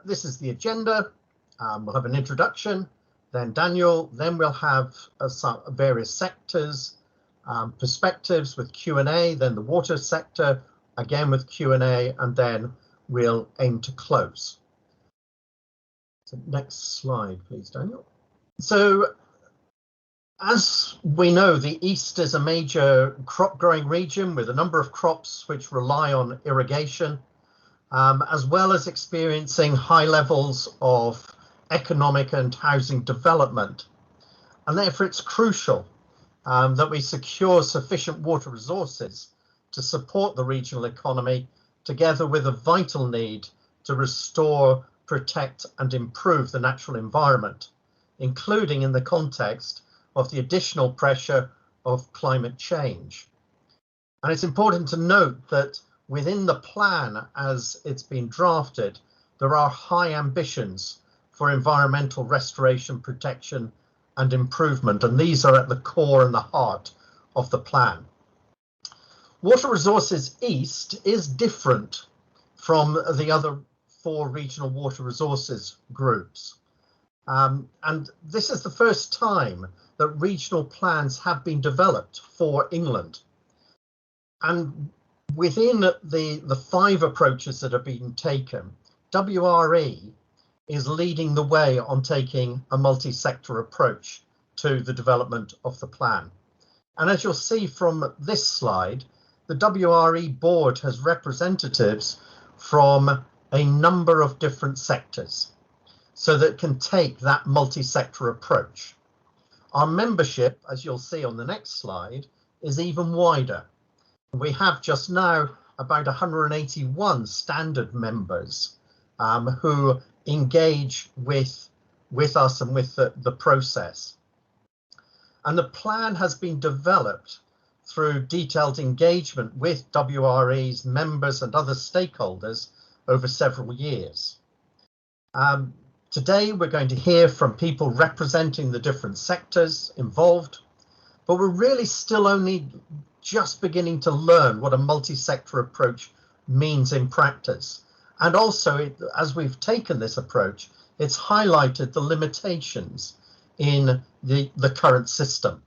This is the agenda. We'll have an introduction, then Daniel, then we'll have some various sectors, perspectives with Q&A, then the water sector, again with Q&A, and then we'll aim to close. So next slide, please, Daniel. So as we know, the East is a major crop growing region with a number of crops which rely on irrigation, as well as experiencing high levels of economic and housing development. And therefore it's crucial that we secure sufficient water resources to support the regional economy, together with a vital need to restore, protect and improve the natural environment, including in the context of the additional pressure of climate change. And it's important to note that within the plan as it's been drafted, there are high ambitions for environmental restoration, protection and improvement, and these are at the core and the heart of the plan. Water Resources East is different from the other 4 regional water resources groups. And this is the first time that regional plans have been developed for England. And within the 5 approaches that have been taken, WRE is leading the way on taking a multi-sector approach to the development of the plan. And as you'll see from this slide, the WRE board has representatives from a number of different sectors, so that can take that multi-sector approach. Our membership, as you'll see on the next slide, is even wider. We have just now about 181 standard members who engage with us and with the process. And the plan has been developed through detailed engagement with WRE's members and other stakeholders over several years. Today, we're going to hear from people representing the different sectors involved, but we're really still only just beginning to learn what a multi-sector approach means in practice. And also, as we've taken this approach, it's highlighted the limitations in the current system.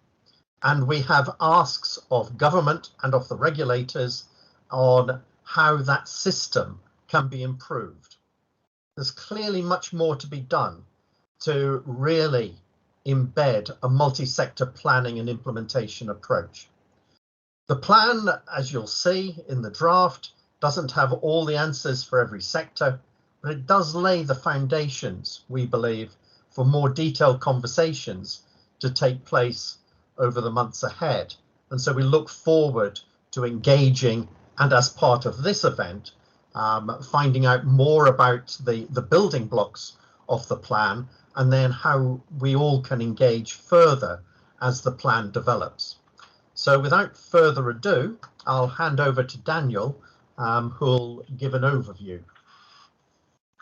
And we have asks of government and of the regulators on how that system can be improved. There's clearly much more to be done to really embed a multi-sector planning and implementation approach. The plan, as you'll see in the draft, doesn't have all the answers for every sector, but it does lay the foundations, we believe, for more detailed conversations to take place over the months ahead. And so we look forward to engaging, and as part of this event, finding out more about the building blocks of the plan, and then how we all can engage further as the plan develops. So without further ado, I'll hand over to Daniel, who'll give an overview.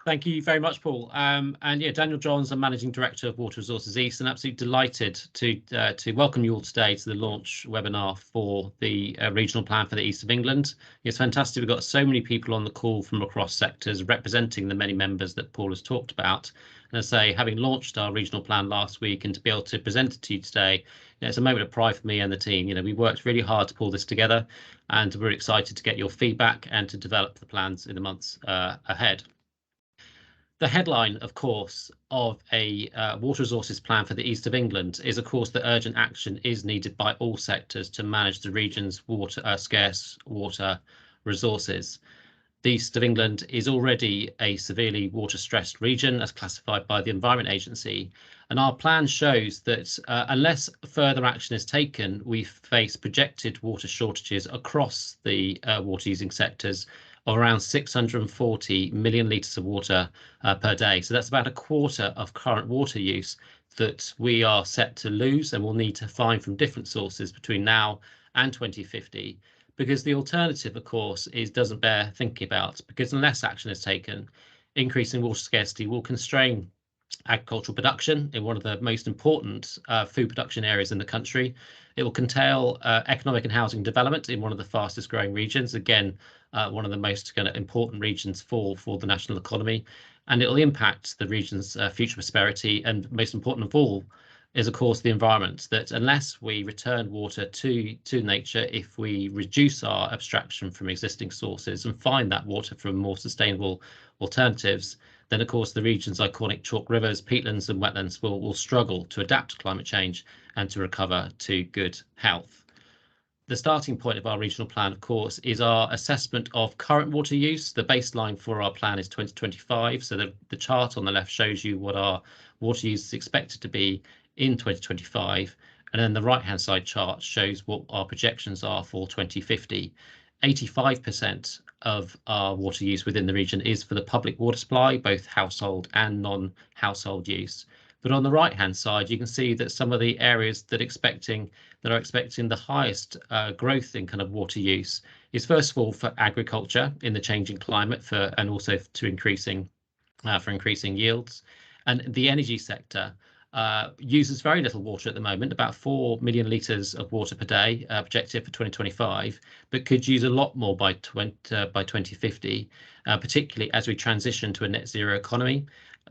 Thank you very much, Paul. And yeah, Daniel Johns, I'm Managing Director of Water Resources East, and absolutely delighted to welcome you all today to the launch webinar for the regional plan for the East of England. It's fantastic. We've got so many people on the call from across sectors representing the many members that Paul has talked about. And as I say, having launched our regional plan last week and to be able to present it to you today, it's a moment of pride for me and the team. We worked really hard to pull this together, and we're excited to get your feedback and to develop the plans in the months ahead. The headline, of course, of a water resources plan for the East of England is, of course, that urgent action is needed by all sectors to manage the region's scarce water resources. The East of England is already a severely water-stressed region as classified by the Environment Agency, and our plan shows that unless further action is taken, we face projected water shortages across the water-using sectors of around 640 million litres of water per day. So that's about a quarter of current water use that we are set to lose and will need to find from different sources between now and 2050. Because the alternative, of course, doesn't bear thinking about, because unless action is taken, increasing water scarcity will constrain agricultural production in one of the most important food production areas in the country. It will entail economic and housing development in one of the fastest growing regions, again, one of the most kind of important regions for the national economy, and it will impact the region's future prosperity. And most important of all is, of course, the environment, that unless we return water to nature, if we reduce our abstraction from existing sources and find that water from more sustainable alternatives, then of course the region's iconic chalk rivers, peatlands and wetlands will struggle to adapt to climate change and to recover to good health. The starting point of our regional plan, of course, is our assessment of current water use. The baseline for our plan is 2025. So the chart on the left shows you what our water use is expected to be in 2025. And then the right-hand side chart shows what our projections are for 2050. 85% of our water use within the region is for the public water supply, both household and non-household use. But on the right-hand side, you can see that some of the areas that are expecting the highest growth in kind of water use is, first of all, for agriculture in the changing climate, and also for increasing yields. And the energy sector uses very little water at the moment, about 4 million litres of water per day projected for 2025, but could use a lot more by 2050, particularly as we transition to a net zero economy.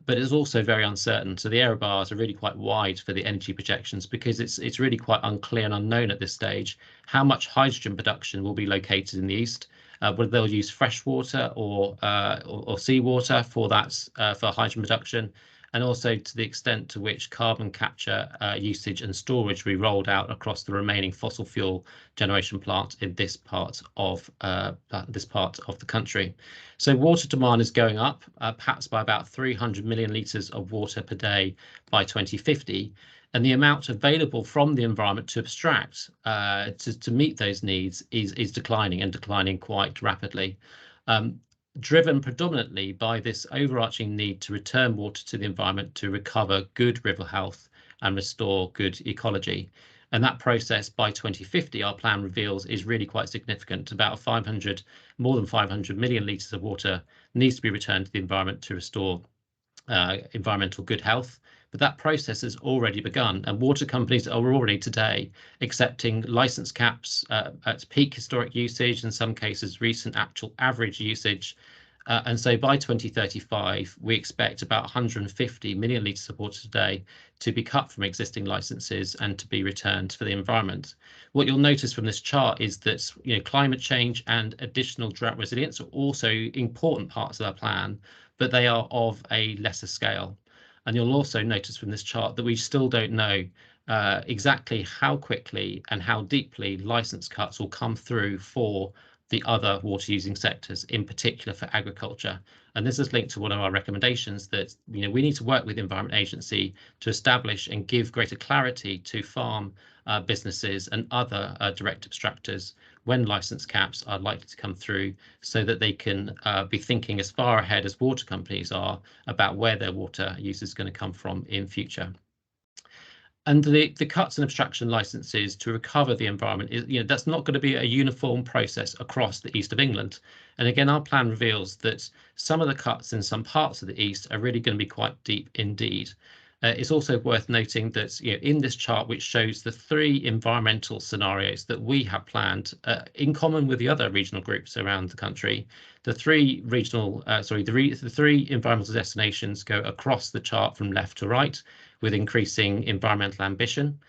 But it's also very uncertain. So the error bars are really quite wide for the energy projections, because it's really quite unclear and unknown at this stage how much hydrogen production will be located in the east, whether they'll use fresh water or seawater for that for hydrogen production, and also to the extent to which carbon capture usage and storage will be rolled out across the remaining fossil fuel generation plants in this part of the country. So water demand is going up, perhaps by about 300 million litres of water per day by 2050. And the amount available from the environment to abstract to meet those needs is declining quite rapidly, driven predominantly by this overarching need to return water to the environment to recover good river health and restore good ecology. And that process by 2050, our plan reveals, is really quite significant. More than 500 million litres of water needs to be returned to the environment to restore environmental good health. But that process has already begun, and water companies are already today accepting licence caps at peak historic usage, in some cases recent actual average usage. And so by 2035, we expect about 150 million litres of water a day to be cut from existing licenses and to be returned for the environment. What you'll notice from this chart is that climate change and additional drought resilience are also important parts of our plan, but they are of a lesser scale. And you'll also notice from this chart that we still don't know exactly how quickly and how deeply licence cuts will come through for the other water using sectors, in particular for agriculture. And this is linked to one of our recommendations that we need to work with the Environment Agency to establish and give greater clarity to farm businesses and other direct abstractors when licence caps are likely to come through, so that they can be thinking as far ahead as water companies are about where their water use is going to come from in future. And the cuts and abstraction licenses to recover the environment that's not going to be a uniform process across the east of England. And again, our plan reveals that some of the cuts in some parts of the east are really going to be quite deep indeed. It's also worth noting that in this chart, which shows the 3 environmental scenarios that we have planned in common with the other regional groups around the country, the 3 environmental destinations go across the chart from left to right, with increasing environmental ambition.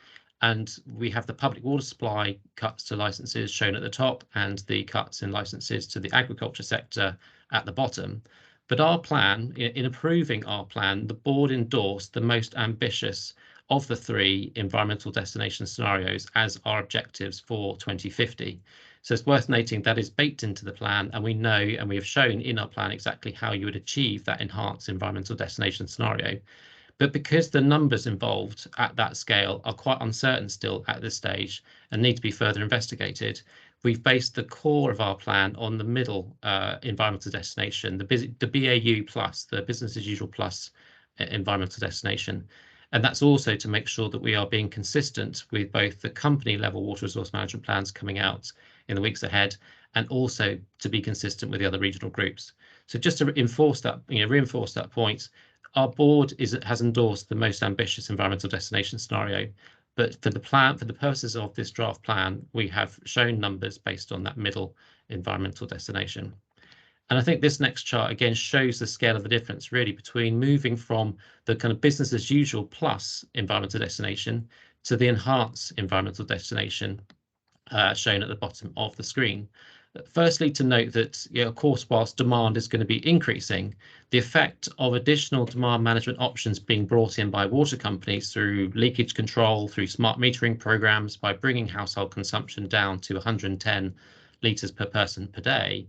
And we have the public water supply cuts to licenses shown at the top, and the cuts in licenses to the agriculture sector at the bottom. But our plan, in approving our plan, the board endorsed the most ambitious of the 3 environmental destination scenarios as our objectives for 2050. So it's worth noting that is baked into the plan, and we know, and we have shown in our plan exactly how you would achieve that enhanced environmental destination scenario. But because the numbers involved at that scale are quite uncertain still at this stage and need to be further investigated, we've based the core of our plan on the middle environmental destination, the BAU plus, the business as usual plus environmental destination. And that's also to make sure that we are being consistent with both the company level water resource management plans coming out in the weeks ahead, and also to be consistent with the other regional groups. So just to reinforce that point, Our board has endorsed the most ambitious environmental destination scenario, but for the purposes of this draft plan, we have shown numbers based on that middle environmental destination. And I think this next chart again shows the scale of the difference really between moving from the kind of business as usual plus environmental destination to the enhanced environmental destination shown at the bottom of the screen. Firstly, to note that, of course, whilst demand is going to be increasing, the effect of additional demand management options being brought in by water companies through leakage control, through smart metering programs, by bringing household consumption down to 110 litres per person per day,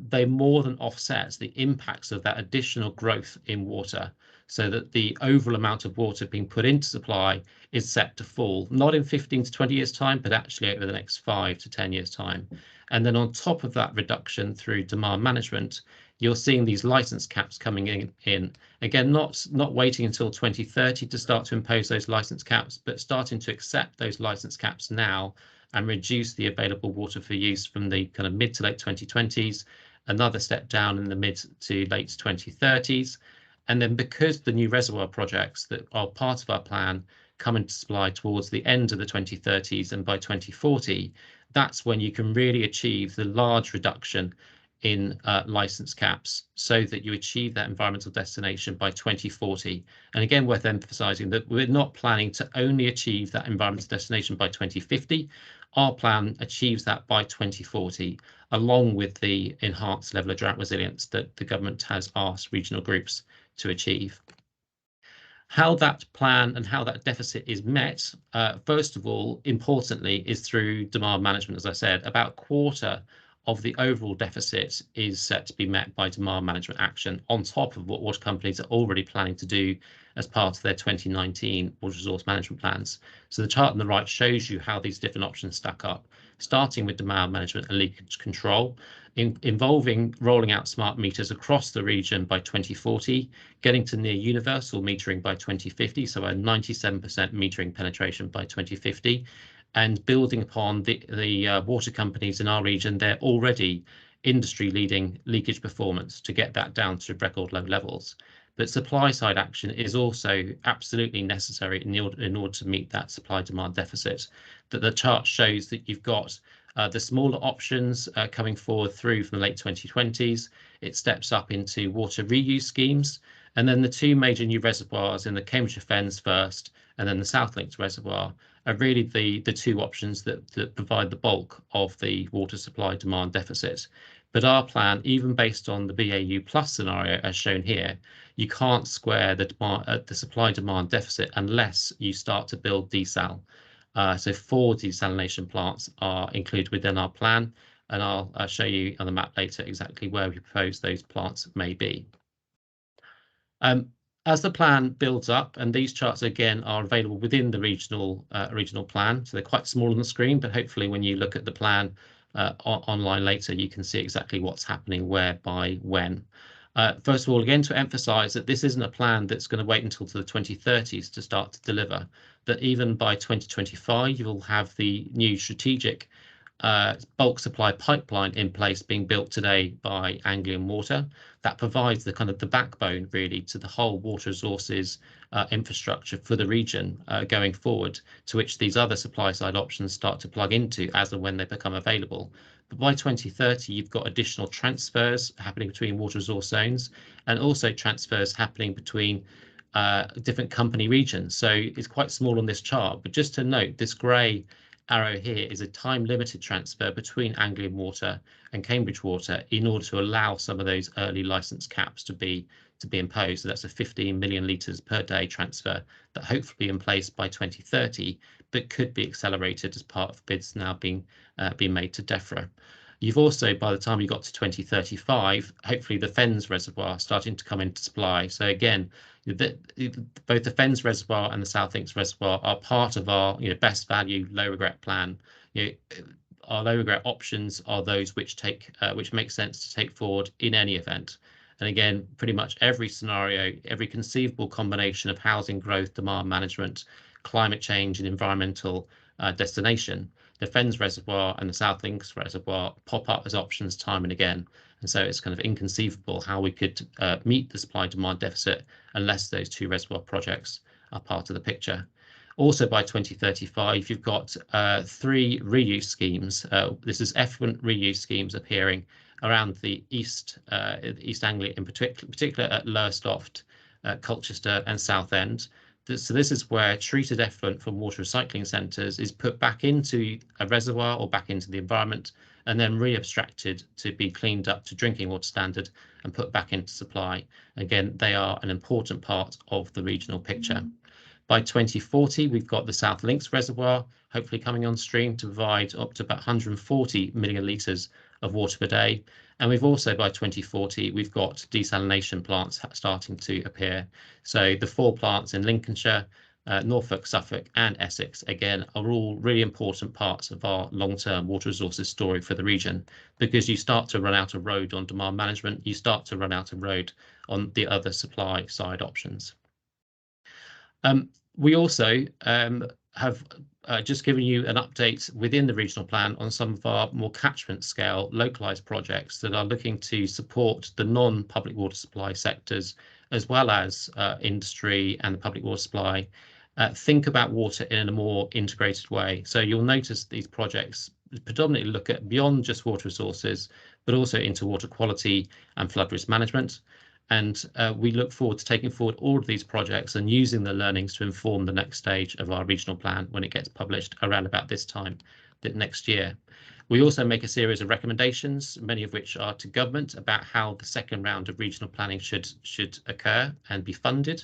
they more than offsets the impacts of that additional growth in water, so that the overall amount of water being put into supply is set to fall, not in 15 to 20 years time, but actually over the next 5 to 10 years time. And then on top of that reduction through demand management, you're seeing these license caps coming in. Again, not waiting until 2030 to start to impose those license caps, but starting to accept those license caps now and reduce the available water for use from the kind of mid to late 2020s, another step down in the mid to late 2030s. And then because the new reservoir projects that are part of our plan come into supply towards the end of the 2030s and by 2040, that's when you can really achieve the large reduction in license caps so that you achieve that environmental destination by 2040. And again, worth emphasising that we're not planning to only achieve that environmental destination by 2050. Our plan achieves that by 2040, along with the enhanced level of drought resilience that the government has asked regional groups to achieve. How that plan and how that deficit is met, first of all, importantly, is through demand management. As I said, about a quarter of the overall deficit is set to be met by demand management action on top of what water companies are already planning to do as part of their 2019 water resource management plans. So the chart on the right shows you how these different options stack up, starting with demand management and leakage control, involving rolling out smart meters across the region by 2040, getting to near universal metering by 2050, so a 97% metering penetration by 2050, and building upon the water companies in our region, they're already industry-leading leakage performance to get that down to record low levels. But supply side action is also absolutely necessary in order to meet that supply demand deficit. That the chart shows that you've got the smaller options coming forward through from the late 2020s. It steps up into water reuse schemes, and then the two major new reservoirs in the Cambridgeshire Fens first, and then the South Links Reservoir are really the two options that provide the bulk of the water supply demand deficit. But our plan, even based on the BAU plus scenario as shown here, you can't square the supply demand deficit unless you start to build desal. So 4 desalination plants are included within our plan, and I'll show you on the map later exactly where we propose those plants may be. As the plan builds up, and these charts again are available within the regional plan, so they're quite small on the screen, but hopefully when you look at the plan online later, you can see exactly what's happening where by when. First of all, again, to emphasise that this isn't a plan that's going to wait until the 2030s to start to deliver, that even by 2025, you will have the new strategic bulk supply pipeline in place being built today by Anglian Water. That provides the kind of the backbone really to the whole water resources infrastructure for the region going forward, to which these other supply side options start to plug into as and when they become available. But by 2030, you've got additional transfers happening between water resource zones, and also transfers happening between different company regions. So it's quite small on this chart, but just to note, this grey arrow here is a time limited transfer between Anglian Water and Cambridge Water in order to allow some of those early license caps to be imposed. So that's a 15 million litres per day transfer that hopefully in place by 2030, but could be accelerated as part of bids now being made to DEFRA. You've also, by the time you got to 2035, hopefully the Fens Reservoir starting to come into supply. So again, both the Fens Reservoir and the South Links Reservoir are part of our best value low regret plan. Our low regret options are those which make sense to take forward in any event. And again, pretty much every scenario, every conceivable combination of housing growth, demand management, climate change and environmental destination, the Fens Reservoir and the South Links Reservoir pop up as options time and again. And so it's kind of inconceivable how we could meet the supply-demand deficit unless those 2 reservoir projects are part of the picture. Also, by 2035, you've got 3 reuse schemes. This is effluent reuse schemes appearing around the East Anglia, in particular at Lowestoft, Colchester, and Southend. So this is where treated effluent from water recycling centres is put back into a reservoir or back into the environment, and then re-abstracted to be cleaned up to drinking water standard and put back into supply. Again, they are an important part of the regional picture. By 2040, we've got the South Links Reservoir, hopefully coming on stream to provide up to about 140 million litres of water per day. And we've also, by 2040, we've got desalination plants starting to appear. So the 4 plants in Lincolnshire, Norfolk, Suffolk, and Essex, again, are all really important parts of our long-term water resources story for the region, because you start to run out of road on demand management, you start to run out of road on the other supply side options. We also have just given you an update within the regional plan on some of our more catchment scale localised projects that are looking to support the non-public water supply sectors, as well as industry and the public water supply. Think about water in a more integrated way. So you'll notice these projects predominantly look at beyond just water resources, but also into water quality and flood risk management. And we look forward to taking forward all of these projects and using the learnings to inform the next stage of our regional plan when it gets published around about this time next year. We also make a series of recommendations, many of which are to government, about how the second round of regional planning should occur and be funded.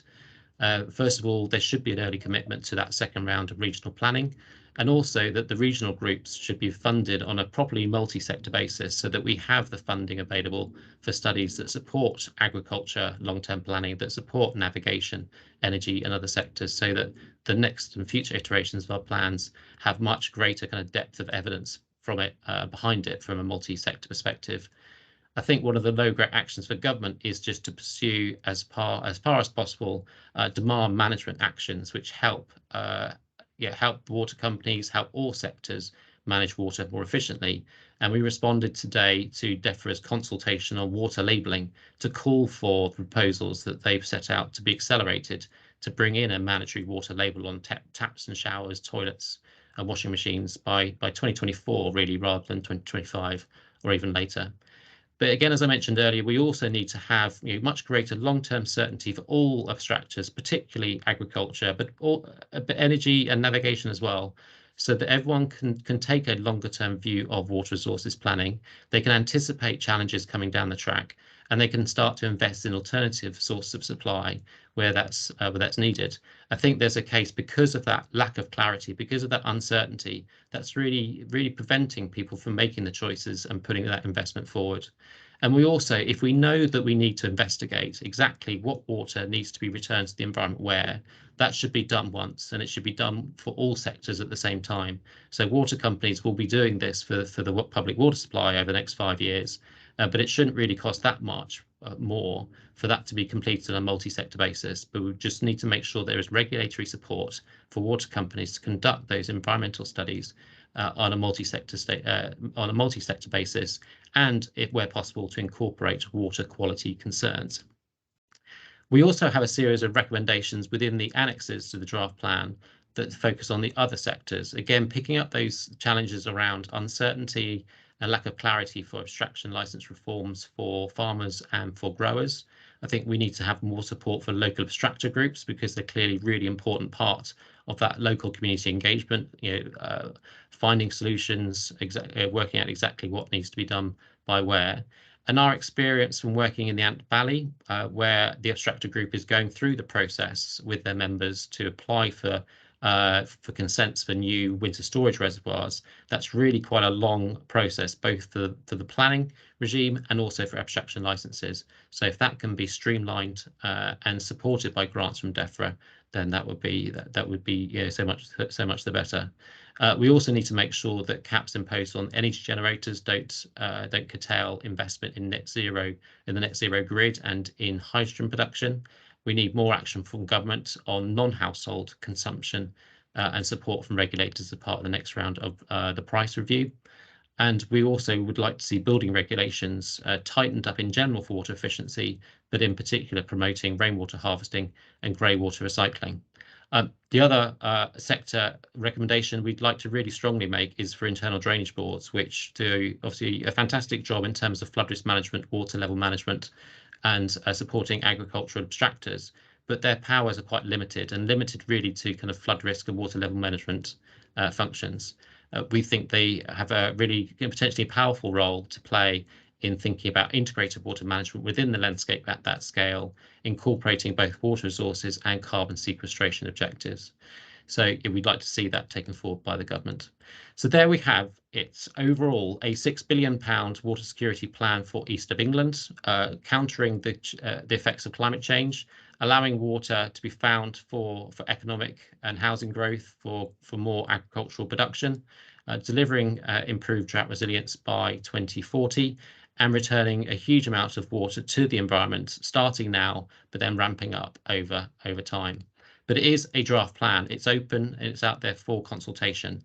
First of all, there should be an early commitment to that second round of regional planning, and also that the regional groups should be funded on a properly multi-sector basis, so that we have the funding available for studies that support agriculture, long-term planning, that support navigation, energy, and other sectors, so that the next and future iterations of our plans have much greater kind of depth of evidence from it, behind it, from a multi-sector perspective. I think one of the low-grade actions for government is just to pursue as far as possible demand management actions, which help help water companies, help all sectors manage water more efficiently. And we responded today to DEFRA's consultation on water labelling to call for proposals that they've set out to be accelerated to bring in a mandatory water label on taps and showers, toilets and washing machines by 2024, really, rather than 2025 or even later. But again, as I mentioned earlier, we also need to have much greater long-term certainty for all abstractors, particularly agriculture, but energy and navigation as well, so that everyone can take a longer-term view of water resources planning. They can anticipate challenges coming down the track, and they can start to invest in alternative sources of supply where that's needed. I think there's a case, because of that lack of clarity, because of that uncertainty, that's really preventing people from making the choices and putting that investment forward. And we also, if we know that we need to investigate exactly what water needs to be returned to the environment where, that should be done once, and it should be done for all sectors at the same time. So water companies will be doing this for the public water supply over the next 5 years, but it shouldn't really cost that much more for that to be completed on a multi-sector basis. But we just need to make sure there is regulatory support for water companies to conduct those environmental studies on a multi-sector basis, and, if where possible, to incorporate water quality concerns. We also have a series of recommendations within the annexes to the draft plan that focus on the other sectors, again picking up those challenges around uncertainty and lack of clarity for abstraction licence reforms for farmers and for growers. I think we need to have more support for local abstractor groups, because they're clearly really important part of that local community engagement, finding solutions, working out exactly what needs to be done by where. And our experience from working in the Ant Valley, where the abstractor group is going through the process with their members to apply for consents for new winter storage reservoirs, that's really quite a long process, both for the planning regime and also for abstraction licenses. So if that can be streamlined and supported by grants from DEFRA, then that would be so much the better. We also need to make sure that caps imposed on energy generators don't curtail investment in the net zero grid and in hydrogen production. We need more action from government on non-household consumption and support from regulators as part of the next round of the price review. And we also would like to see building regulations tightened up in general for water efficiency, but in particular promoting rainwater harvesting and grey water recycling. The other sector recommendation we'd like to really strongly make is for internal drainage boards, which do obviously a fantastic job in terms of flood risk management, water level management, and supporting agricultural abstractors, but their powers are quite limited, and limited really to kind of flood risk and water level management functions. We think they have a really potentially powerful role to play in thinking about integrated water management within the landscape at that scale, incorporating both water resources and carbon sequestration objectives. So we'd like to see that taken forward by the government. So there we have it. Overall, a £6 billion water security plan for East of England, countering the effects of climate change, allowing water to be found for economic and housing growth, for more agricultural production, delivering improved drought resilience by 2040, and returning a huge amount of water to the environment, starting now, but then ramping up over time. But it is a draft plan. It's open and it's out there for consultation.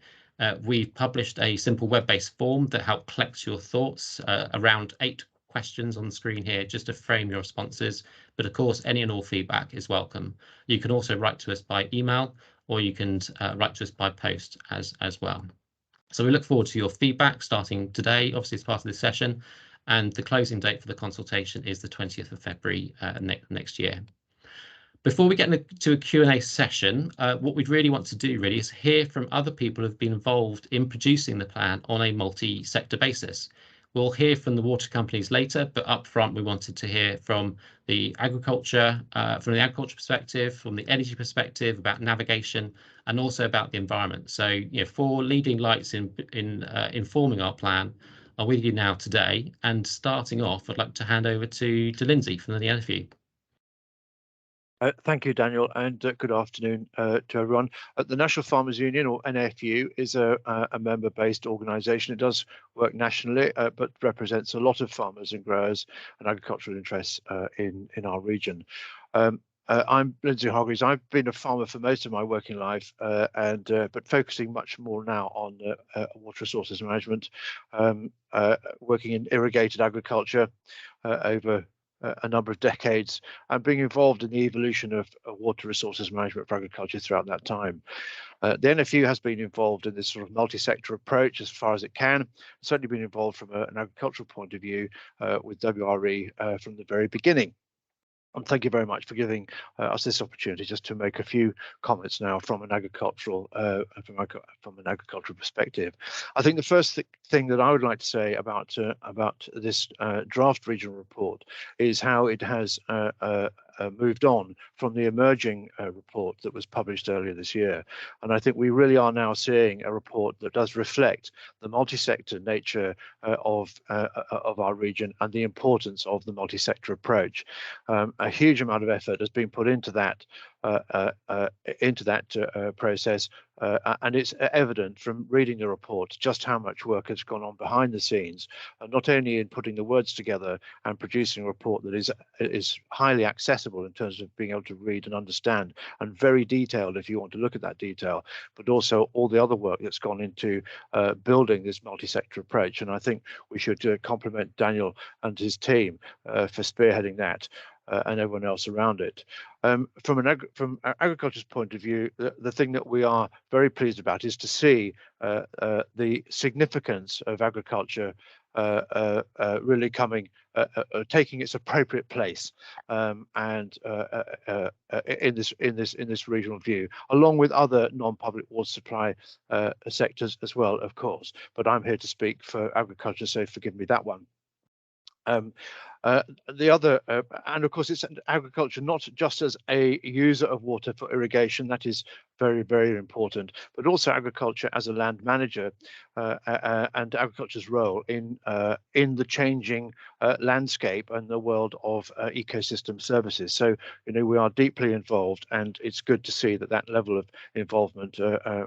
We've published a simple web-based form that helps collect your thoughts, around 8 questions on the screen here, just to frame your responses. But of course, any and all feedback is welcome. You can also write to us by email, or you can write to us by post as well. So we look forward to your feedback starting today, obviously as part of this session, and the closing date for the consultation is the 20th of February next year. Before we get into a Q&A session, what we'd really want to do really is hear from other people who've been involved in producing the plan on a multi-sector basis. We'll hear from the water companies later, but up front we wanted to hear from the agriculture perspective, from the energy perspective, about navigation, and also about the environment. So, for leading lights in informing our plan are with you now today. And starting off, I'd like to hand over to Lindsay from the NFU. Thank you, Daniel, and good afternoon to everyone. The National Farmers Union, or NFU, is a member-based organisation. It does work nationally, but represents a lot of farmers and growers and agricultural interests in our region. I'm Lindsay Hargreaves. I've been a farmer for most of my working life, but focusing much more now on water resources management, working in irrigated agriculture over a number of decades, and being involved in the evolution of water resources management for agriculture throughout that time. The NFU has been involved in this sort of multi-sector approach as far as it can. Certainly been involved from an agricultural point of view with WRE from the very beginning. And thank you very much for giving us this opportunity just to make a few comments now from an agricultural perspective. I think the first thing that I would like to say about this draft regional report is how it has moved on from the emerging report that was published earlier this year. And I think we really are now seeing a report that does reflect the multi-sector nature of our region and the importance of the multi-sector approach. A huge amount of effort has been put into that process, and it's evident from reading the report just how much work has gone on behind the scenes, not only in putting the words together and producing a report that is highly accessible in terms of being able to read and understand, and very detailed if you want to look at that detail, but also all the other work that's gone into building this multi-sector approach. And I think we should compliment Daniel and his team for spearheading that. And everyone else around it. From agriculture's point of view, the thing that we are very pleased about is to see the significance of agriculture really taking its appropriate place and in this regional view, along with other non-public water supply sectors as well, of course. But I'm here to speak for agriculture, so forgive me that one. The other, and of course, it's agriculture not just as a user of water for irrigation, that is very, very important, but also agriculture as a land manager and agriculture's role in the changing landscape and the world of ecosystem services. So, we are deeply involved, and it's good to see that level of involvement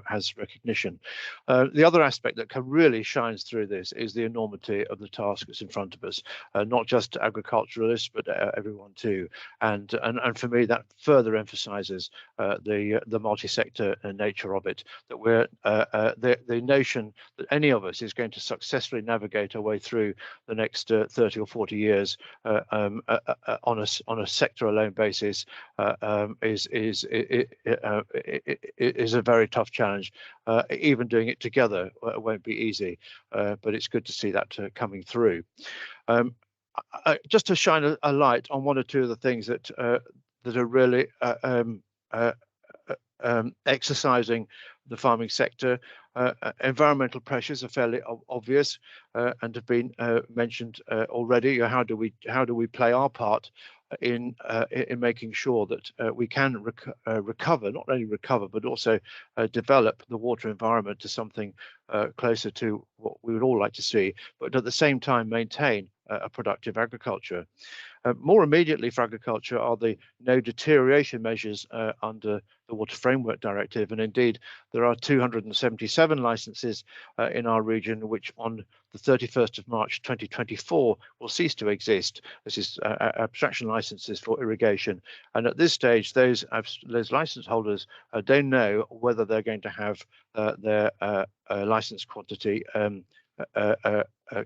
has recognition. The other aspect that really shines through this is the enormity of the task that's in front of us, not just agriculturalists, but everyone too. And for me, that further emphasizes the multi-sector sector nature of it, that we're the notion that any of us is going to successfully navigate our way through the next 30 or 40 years on a sector alone basis is a very tough challenge. Even doing it together won't be easy, but it's good to see that coming through. Just to shine a light on one or two of the things that that are really exercising the farming sector. Environmental pressures are fairly obvious and have been mentioned already. How do we play our part in making sure that we can recover, not only recover, but also develop the water environment to something closer to what we would all like to see, but at the same time maintain a productive agriculture. More immediately for agriculture are the no deterioration measures under the Water Framework Directive, and indeed there are 277 licenses in our region which on the 31st of March 2024 will cease to exist. This is abstraction licenses for irrigation, and at this stage those license holders don't know whether they're going to have their license quantity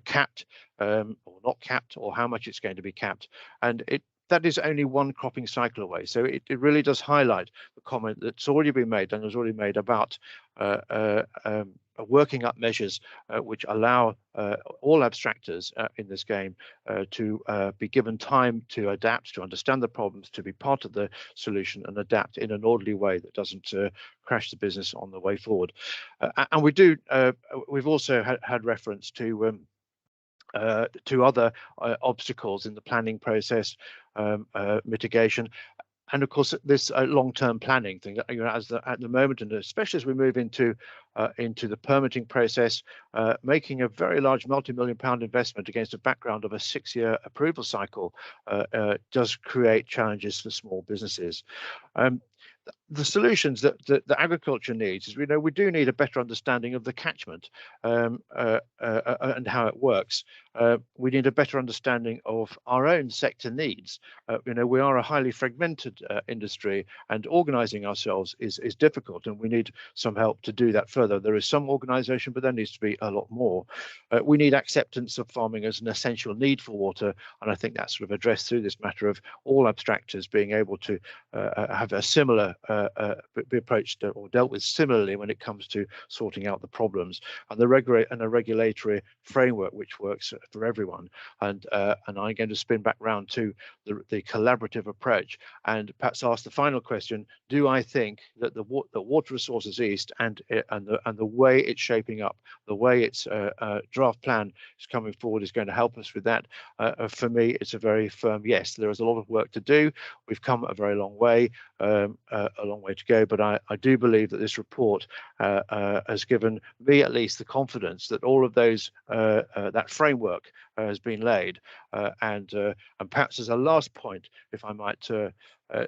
capped or not capped, or how much it's going to be capped, and that is only one cropping cycle away. So it really does highlight the comment that's already been made and was already made about working up measures which allow all abstractors in this game to be given time to adapt, to understand the problems, to be part of the solution and adapt in an orderly way that doesn't crash the business on the way forward. And we've also had reference to other obstacles in the planning process, mitigation, and of course this long-term planning thing. At the moment, and especially as we move into the permitting process, making a very large multi-million-pound investment against a background of a 6-year approval cycle does create challenges for small businesses. The solutions that agriculture needs is, we do need a better understanding of the catchment and how it works. We need a better understanding of our own sector needs. We are a highly fragmented industry, and organising ourselves is difficult, and we need some help to do that further. There is some organisation, but there needs to be a lot more. We need acceptance of farming as an essential need for water, and I think that's sort of addressed through this matter of all abstractors being able to have a similar be approached or dealt with similarly when it comes to sorting out the problems, and a regulatory framework which works for everyone. And I'm going to spin back round to the collaborative approach and perhaps ask the final question: do I think that the Water Resources East and the way it's shaping up, the way its draft plan is coming forward, is going to help us with that? For me, it's a very firm yes. There is a lot of work to do. We've come a very long way, to go, but I do believe that this report has given me at least the confidence that all of those that framework has been laid, and perhaps as a last point, if I might,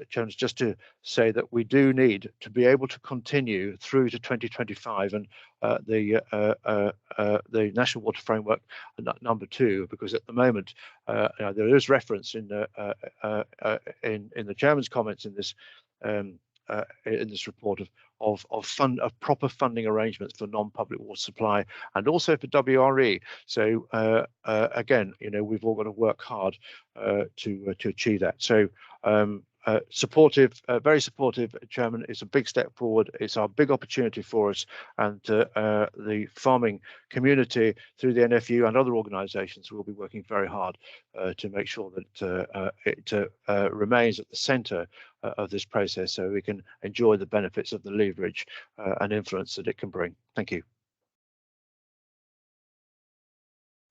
Jones, just to say that we do need to be able to continue through to 2025 and the National Water Framework number 2, because at the moment there is reference in the chairman's comments in this report of proper funding arrangements for non-public water supply and also for WRE. So again, we've all got to work hard to achieve that. So supportive, very supportive, Chairman. It's a big step forward. It's our big opportunity for us, and the farming community through the NFU and other organisations will be working very hard to make sure that it remains at the centre of this process, so we can enjoy the benefits of the leverage and influence that it can bring. Thank you.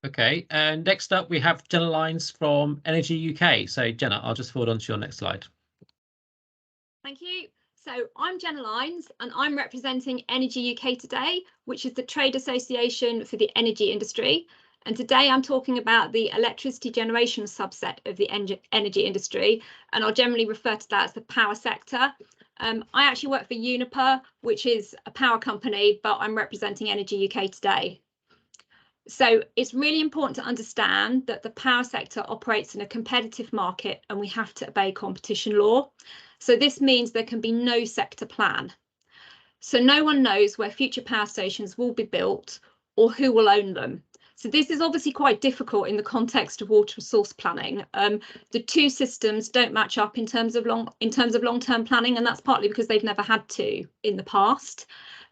Okay, and next up we have Jenna Lyons from Energy UK. So Jenna, I'll just forward on to your next slide. Thank you. So I'm Jenna Lyons and I'm representing Energy UK today, which is the trade association for the energy industry. And today I'm talking about the electricity generation subset of the energy industry, and I'll generally refer to that as the power sector. I actually work for Uniper, which is a power company, but I'm representing Energy UK today. So it's really important to understand that the power sector operates in a competitive market and we have to obey competition law. So this means there can be no sector plan. So no one knows where future power stations will be built or who will own them. So this is obviously quite difficult in the context of water resource planning. The two systems don't match up in terms of long-term planning, and that's partly because they've never had to in the past.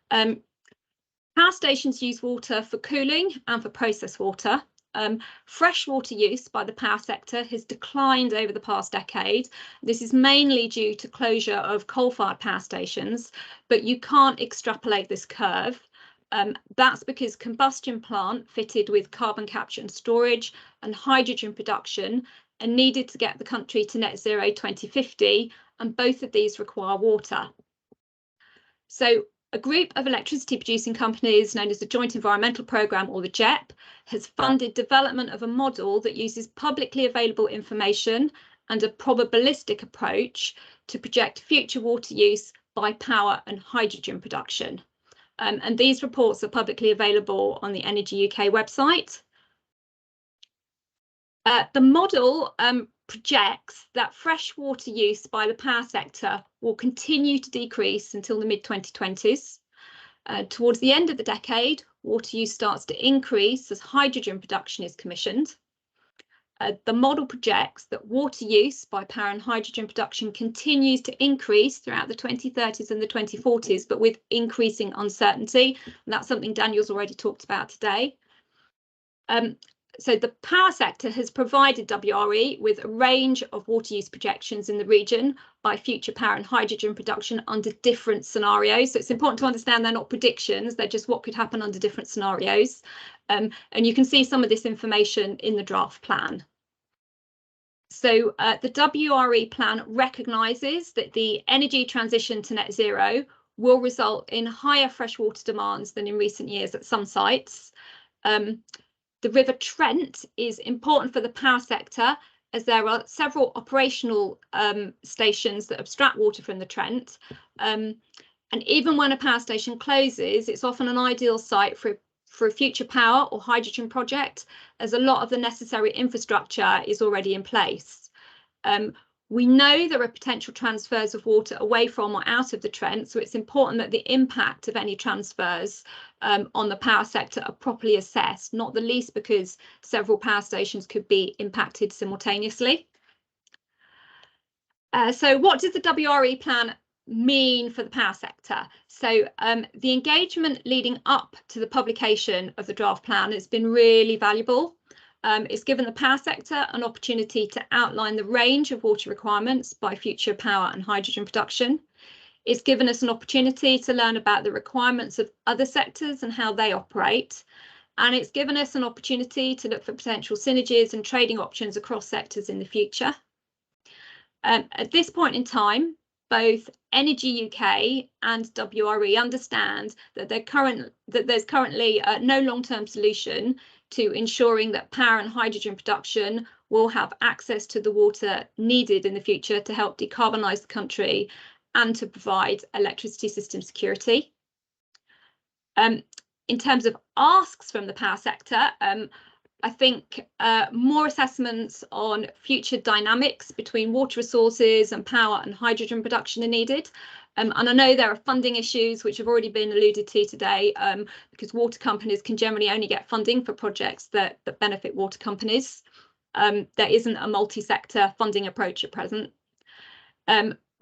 Power stations use water for cooling and for process water. Freshwater use by the power sector has declined over the past decade. This is mainly due to closure of coal-fired power stations, but you can't extrapolate this curve. That's because combustion plant fitted with carbon capture and storage and hydrogen production are needed to get the country to net zero 2050, and both of these require water. So a group of electricity producing companies known as the Joint Environmental Programme, or the JEP, has funded development of a model that uses publicly available information and a probabilistic approach to project future water use by power and hydrogen production. And these reports are publicly available on the Energy UK website. The model projects that freshwater use by the power sector will continue to decrease until the mid-2020s. Towards the end of the decade, water use starts to increase as hydrogen production is commissioned. The model projects that water use by power and hydrogen production continues to increase throughout the 2030s and the 2040s, but with increasing uncertainty. And that's something Daniel's already talked about today. So the power sector has provided WRE with a range of water use projections in the region by future power and hydrogen production under different scenarios. So it's important to understand they're not predictions, they're just what could happen under different scenarios. And you can see some of this information in the draft plan. So the WRE plan recognises that the energy transition to net zero will result in higher freshwater demands than in recent years at some sites. The River Trent is important for the power sector as there are several operational stations that abstract water from the Trent. And even when a power station closes, it's often an ideal site for a future power or hydrogen project, as a lot of the necessary infrastructure is already in place. We know there are potential transfers of water away from or out of the Trent, so it's important that the impact of any transfers on the power sector are properly assessed, not the least because several power stations could be impacted simultaneously. So what does the WRE plan mean for the power sector? So the engagement leading up to the publication of the draft plan has been really valuable. It's given the power sector an opportunity to outline the range of water requirements by future power and hydrogen production. It's given us an opportunity to learn about the requirements of other sectors and how they operate. And it's given us an opportunity to look for potential synergies and trading options across sectors in the future. At this point in time, both Energy UK and WRE understand that there's currently no long-term solution to ensuring that power and hydrogen production will have access to the water needed in the future to help decarbonise the country and to provide electricity system security. In terms of asks from the power sector, I think more assessments on future dynamics between water resources and power and hydrogen production are needed. And I know there are funding issues which have already been alluded to today, because water companies can generally only get funding for projects that benefit water companies. There isn't a multi-sector funding approach at present.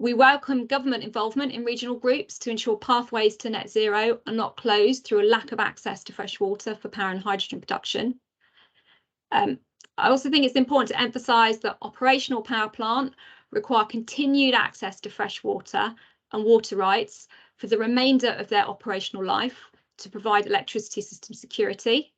We welcome government involvement in regional groups to ensure pathways to net zero are not closed through a lack of access to fresh water for power and hydrogen production. I also think it's important to emphasise that operational power plant require continued access to fresh water and water rights for the remainder of their operational life to provide electricity system security.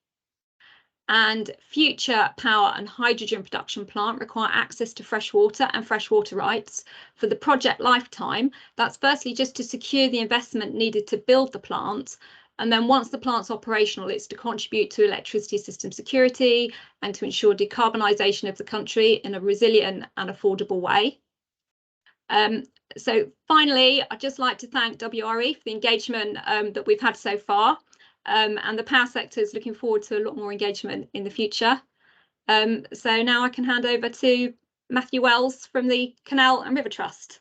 And future power and hydrogen production plant require access to fresh water and freshwater rights for the project lifetime. That's firstly just to secure the investment needed to build the plant. And then once the plant's operational, it's to contribute to electricity system security and to ensure decarbonisation of the country in a resilient and affordable way. So finally, I'd just like to thank WRE for the engagement that we've had so far. And the power sector is looking forward to a lot more engagement in the future. So now I can hand over to Matthew Wells from the Canal and River Trust.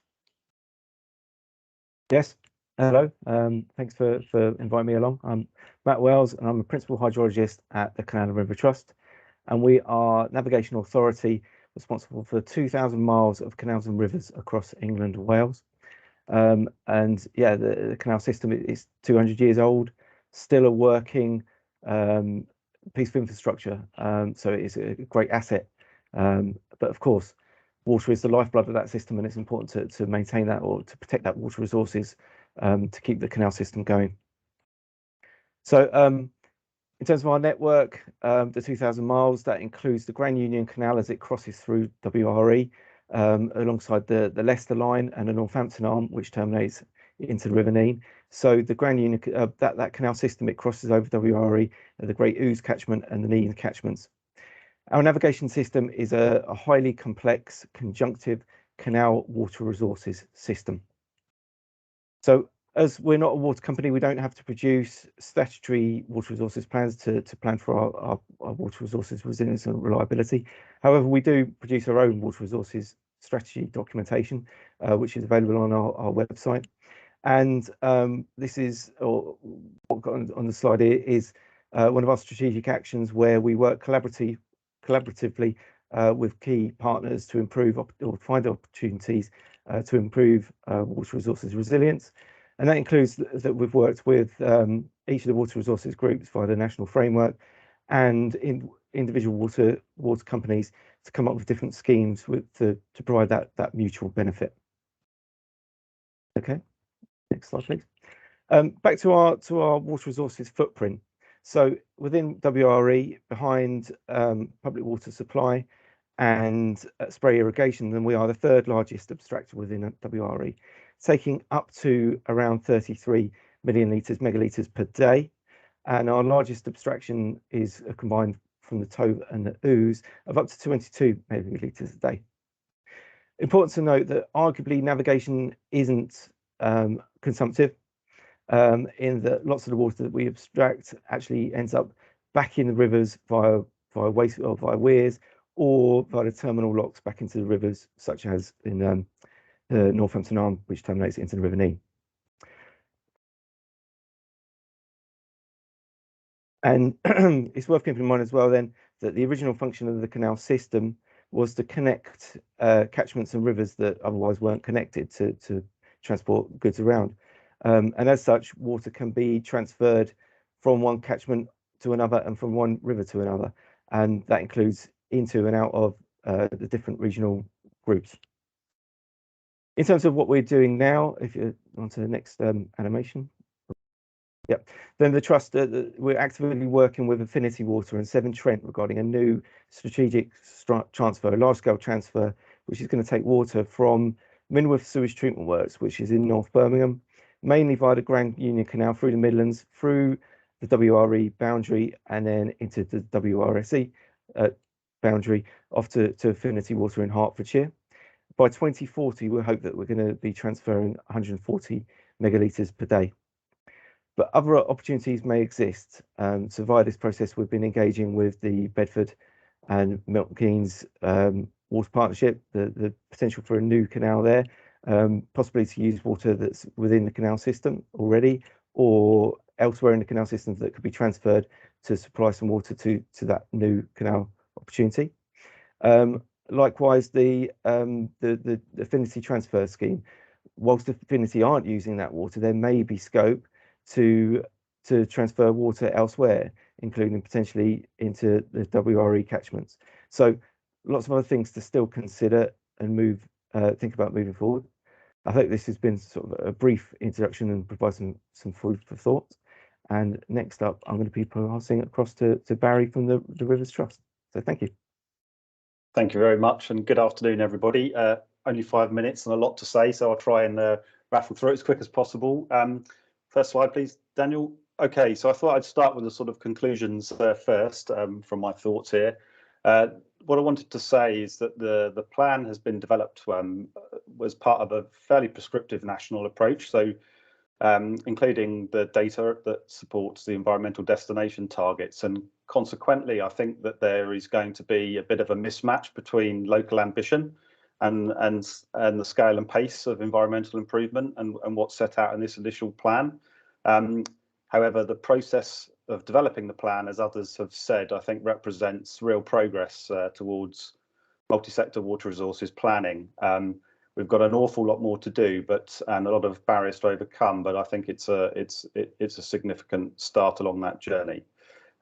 Yes, Hello, thanks for inviting me along. I'm Matt Wells and I'm a Principal Hydrologist at the Canal and River Trust, and we are navigation authority responsible for 2,000 miles of canals and rivers across England and Wales. And yeah, the canal system is 200 years old, still a working piece of infrastructure, so it's a great asset. But of course, water is the lifeblood of that system, and it's important to maintain that, or to protect that water resources, to keep the canal system going. So in terms of our network, the 2,000 miles, that includes the Grand Union Canal as it crosses through WRE, alongside the Leicester line and the Northampton arm, which terminates into the River Nene. So the Grand Union, that canal system, it crosses over WRE, the Great Ouse catchment and the Nene catchments. Our navigation system is a highly complex conjunctive canal water resources system. So as we're not a water company, we don't have to produce statutory water resources plans to plan for our water resources resilience and reliability. However, we do produce our own water resources strategy documentation, which is available on our website. And this is, or what got on the slide here, is one of our strategic actions where we work collaboratively with key partners to improve or find opportunities to improve water resources resilience. And that includes that we've worked with each of the water resources groups via the national framework and individual water companies to come up with different schemes to provide that mutual benefit. Okay, next slide, please. Back to our water resources footprint. So within WRE, behind public water supply and spray irrigation, then we are the third largest abstractor within WRE, taking up to around 33 million megalitres per day. And our largest abstraction is a combined from the Tove and the Ouse of up to 22 megalitres a day. Important to note that arguably navigation isn't consumptive, in that lots of the water that we abstract actually ends up back in the rivers via waste or via weirs, or via the terminal locks back into the rivers, such as in the Northampton arm, which terminates into the River Nene. And it's worth keeping in mind as well then that the original function of the canal system was to connect catchments and rivers that otherwise weren't connected to transport goods around. And as such, water can be transferred from one catchment to another and from one river to another. And that includes into and out of the different regional groups. In terms of what we're doing now, if you're on to the next animation. Yep. Then the trust, we're actively working with Affinity Water and Severn Trent regarding a new strategic transfer, a large-scale transfer, which is going to take water from Minworth Sewage Treatment Works, which is in North Birmingham, mainly via the Grand Union Canal through the Midlands, through the WRE boundary, and then into the WRSE boundary, off to Affinity Water in Hertfordshire. By 2040, we hope that we're going to be transferring 140 megalitres per day. But other opportunities may exist. So via this process, we've been engaging with the Bedford and Milton Keynes water partnership, the potential for a new canal there, possibly to use water that's within the canal system already, or elsewhere in the canal systems that could be transferred to supply some water to that new canal opportunity. Likewise, the Affinity transfer scheme, whilst Affinity aren't using that water, there may be scope to transfer water elsewhere, including potentially into the WRE catchments. So lots of other things to still consider and think about moving forward. I hope this has been sort of a brief introduction and provide some food for thought. And next up, I'm going to be passing across to Barry from the Rivers Trust. So thank you. Thank you very much, and good afternoon, everybody. Only 5 minutes and a lot to say, so I'll try and rattle through it as quick as possible. First slide, please, Daniel. Okay, so I thought I'd start with the sort of conclusions first from my thoughts here. What I wanted to say is that the plan has been developed was part of a fairly prescriptive national approach, so including the data that supports the environmental destination targets. And consequently, I think that there is going to be a bit of a mismatch between local ambition and the scale and pace of environmental improvement and what's set out in this initial plan. However, the process of developing the plan, as others have said, I think represents real progress towards multi-sector water resources planning. We've got an awful lot more to do, and a lot of barriers to overcome. But I think it's a significant start along that journey.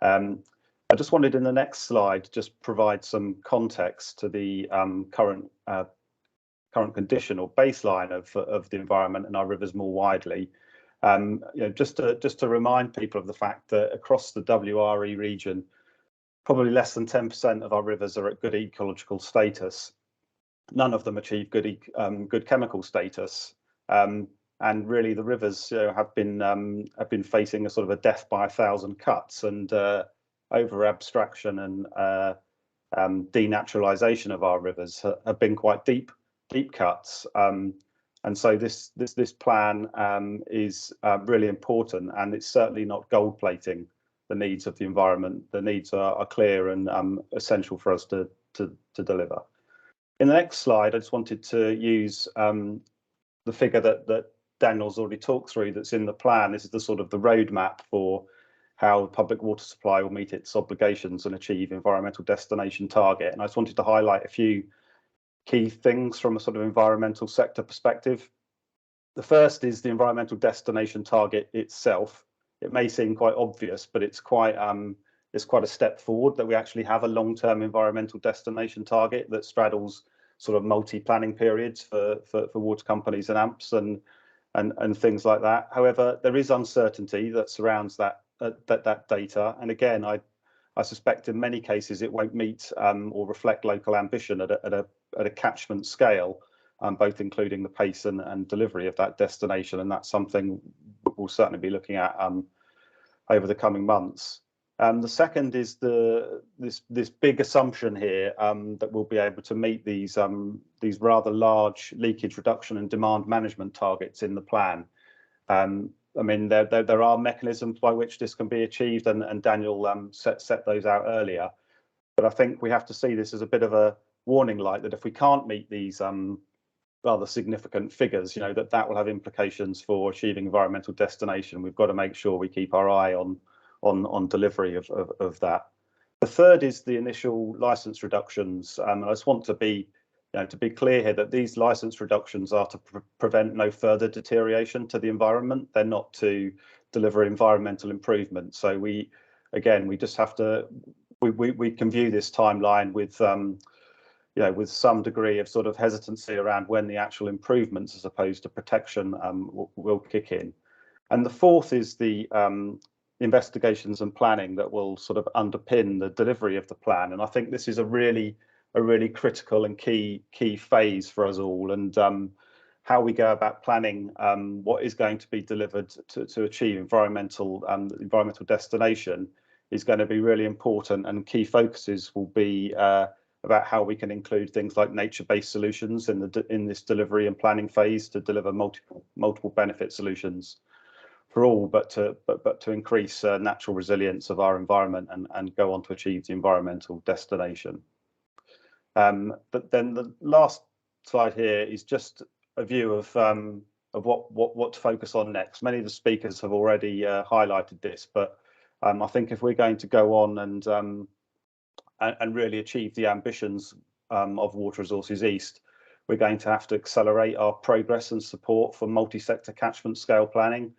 I just wanted in the next slide just provide some context to the current condition or baseline of the environment and our rivers more widely. Just to remind people of the fact that across the WRE region, probably less than 10% of our rivers are at good ecological status. None of them achieve good chemical status, and really the rivers have been facing a sort of a death by 1,000 cuts, and over abstraction and denaturalization of our rivers have been quite deep cuts. And so this plan is really important, and it's certainly not gold plating the needs of the environment. The needs are clear and essential for us to deliver. In the next slide, I just wanted to use the figure that Daniel's already talked through that's in the plan. This is the sort of the roadmap for how public water supply will meet its obligations and achieve environmental destination target. And I just wanted to highlight a few key things from a sort of environmental sector perspective. The first is the environmental destination target itself. It may seem quite obvious, but it's quite a step forward that we actually have a long-term environmental destination target that straddles sort of multi-planning periods for water companies and AMPs and things like that. However, there is uncertainty that surrounds that data, and again, I suspect in many cases it won't meet or reflect local ambition at a catchment scale, both including the pace and delivery of that destination, and that's something we'll certainly be looking at over the coming months. The second is this big assumption here that we'll be able to meet these rather large leakage reduction and demand management targets in the plan. I mean, there are mechanisms by which this can be achieved, and Daniel set those out earlier. But I think we have to see this as a bit of a warning light that if we can't meet these rather significant figures, that will have implications for achieving environmental destination. We've got to make sure we keep our eye on delivery of that. The third is the initial license reductions. I just want to be clear here that these license reductions are to prevent no further deterioration to the environment. They're not to deliver environmental improvement. So we just have to we can view this timeline with with some degree of sort of hesitancy around when the actual improvements as opposed to protection will kick in. And the fourth is the investigations and planning that will sort of underpin the delivery of the plan. And I think this is a really critical and key phase for us all, and how we go about planning what is going to be delivered to achieve environmental destination is going to be really important, and key focuses will be about how we can include things like nature-based solutions in this delivery and planning phase to deliver multiple benefit solutions for all, but to increase natural resilience of our environment and go on to achieve the environmental destination. But then the last slide here is just a view of what to focus on next. Many of the speakers have already highlighted this, but I think if we're going to go on and really achieve the ambitions of Water Resources East, we're going to have to accelerate our progress and support for multi-sector catchment scale planning.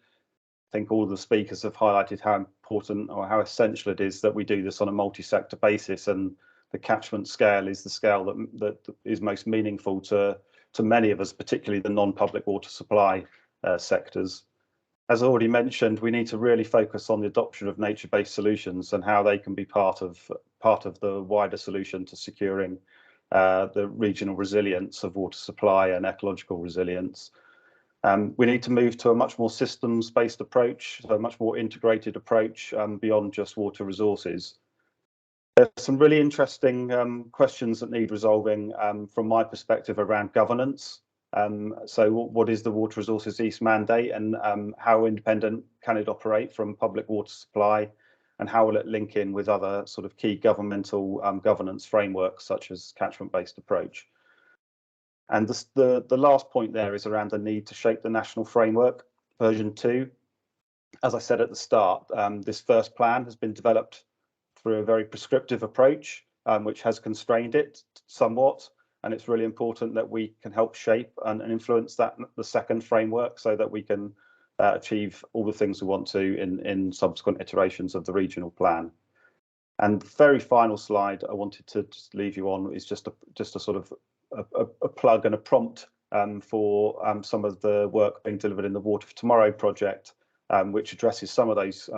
I think all of the speakers have highlighted how important or how essential it is that we do this on a multi-sector basis, and the catchment scale is the scale that is most meaningful to many of us, particularly the non-public water supply sectors. As I already mentioned, we need to really focus on the adoption of nature-based solutions and how they can be part of the wider solution to securing the regional resilience of water supply and ecological resilience. We need to move to a much more systems-based approach, so a much more integrated approach beyond just water resources. There's some really interesting questions that need resolving from my perspective around governance. So what is the Water Resources East mandate, and how independent can it operate from public water supply, and how will it link in with other sort of key governmental governance frameworks such as catchment-based approach? And the last point there is around the need to shape the national framework, version 2. As I said at the start, this first plan has been developed through a very prescriptive approach, which has constrained it somewhat. And it's really important that we can help shape and influence the second framework, so that we can achieve all the things we want to in subsequent iterations of the regional plan. And the very final slide I wanted to just leave you on is just a sort of a plug and a prompt for some of the work being delivered in the Water for Tomorrow project, which addresses some of those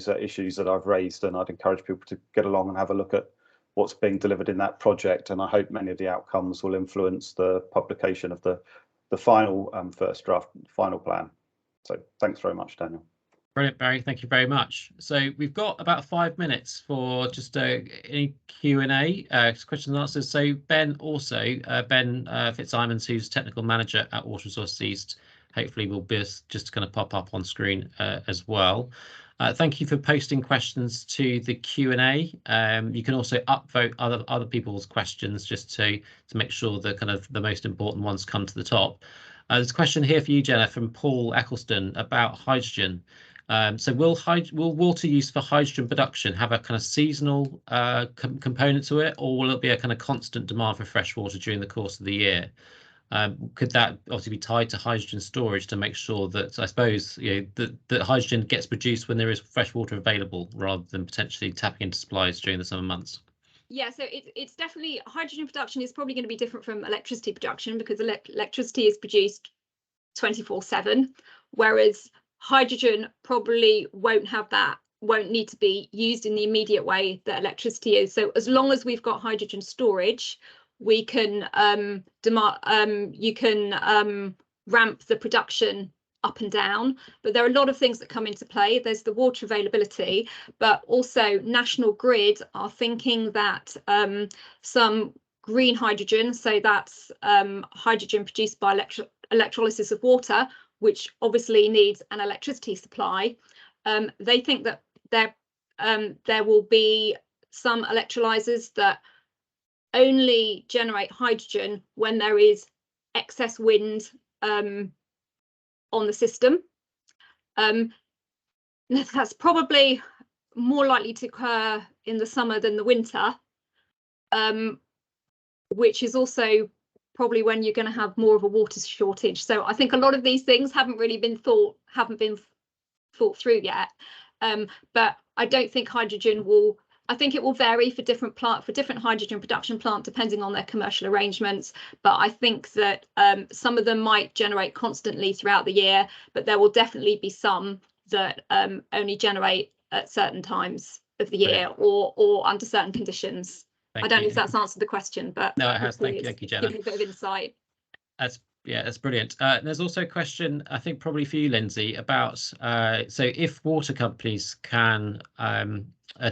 issues that I've raised. And I'd encourage people to get along and have a look at what's being delivered in that project. And I hope many of the outcomes will influence the publication of the final first draft final plan. So thanks very much, Daniel. Brilliant, Barry. Thank you very much. So we've got about 5 minutes for just any Q&A, questions and answers. So Ben Fitzsimons, who's technical manager at Water Resources East, hopefully will be just going to pop up on screen as well. Thank you for posting questions to the Q&A. You can also upvote other people's questions just to make sure the kind of the most important ones come to the top. There's a question here for you, Jenna, from Paul Eccleston about hydrogen. So will water use for hydrogen production have a kind of seasonal component to it, or will it be a kind of constant demand for fresh water during the course of the year? Could that obviously be tied to hydrogen storage to make sure that, I suppose, you know, that hydrogen gets produced when there is fresh water available, rather than potentially tapping into supplies during the summer months? Yeah, so it's definitely, hydrogen production is probably going to be different from electricity production, because electricity is produced 24/7, whereas hydrogen probably won't need to be used in the immediate way that electricity is. So as long as we've got hydrogen storage, we can ramp the production up and down. But there are a lot of things that come into play. There's the water availability, but also National Grid are thinking that some green hydrogen, so that's hydrogen produced by electrolysis of water, which obviously needs an electricity supply. They think that there will be some electrolyzers that only generate hydrogen when there is excess wind on the system. That's probably more likely to occur in the summer than the winter, which is also probably when you're going to have more of a water shortage. So I think a lot of these things haven't been thought through yet. But I don't think hydrogen will. I think it will vary for different hydrogen production plant, depending on their commercial arrangements. But I think that some of them might generate constantly throughout the year, but there will definitely be some that only generate at certain times of the year, or under certain conditions. I don't know if that's answered the question, but no, it has. Thank you, Jenna. Give you a bit of insight. That's brilliant. There's also a question, I think probably for you, Lindsay, about so if water companies can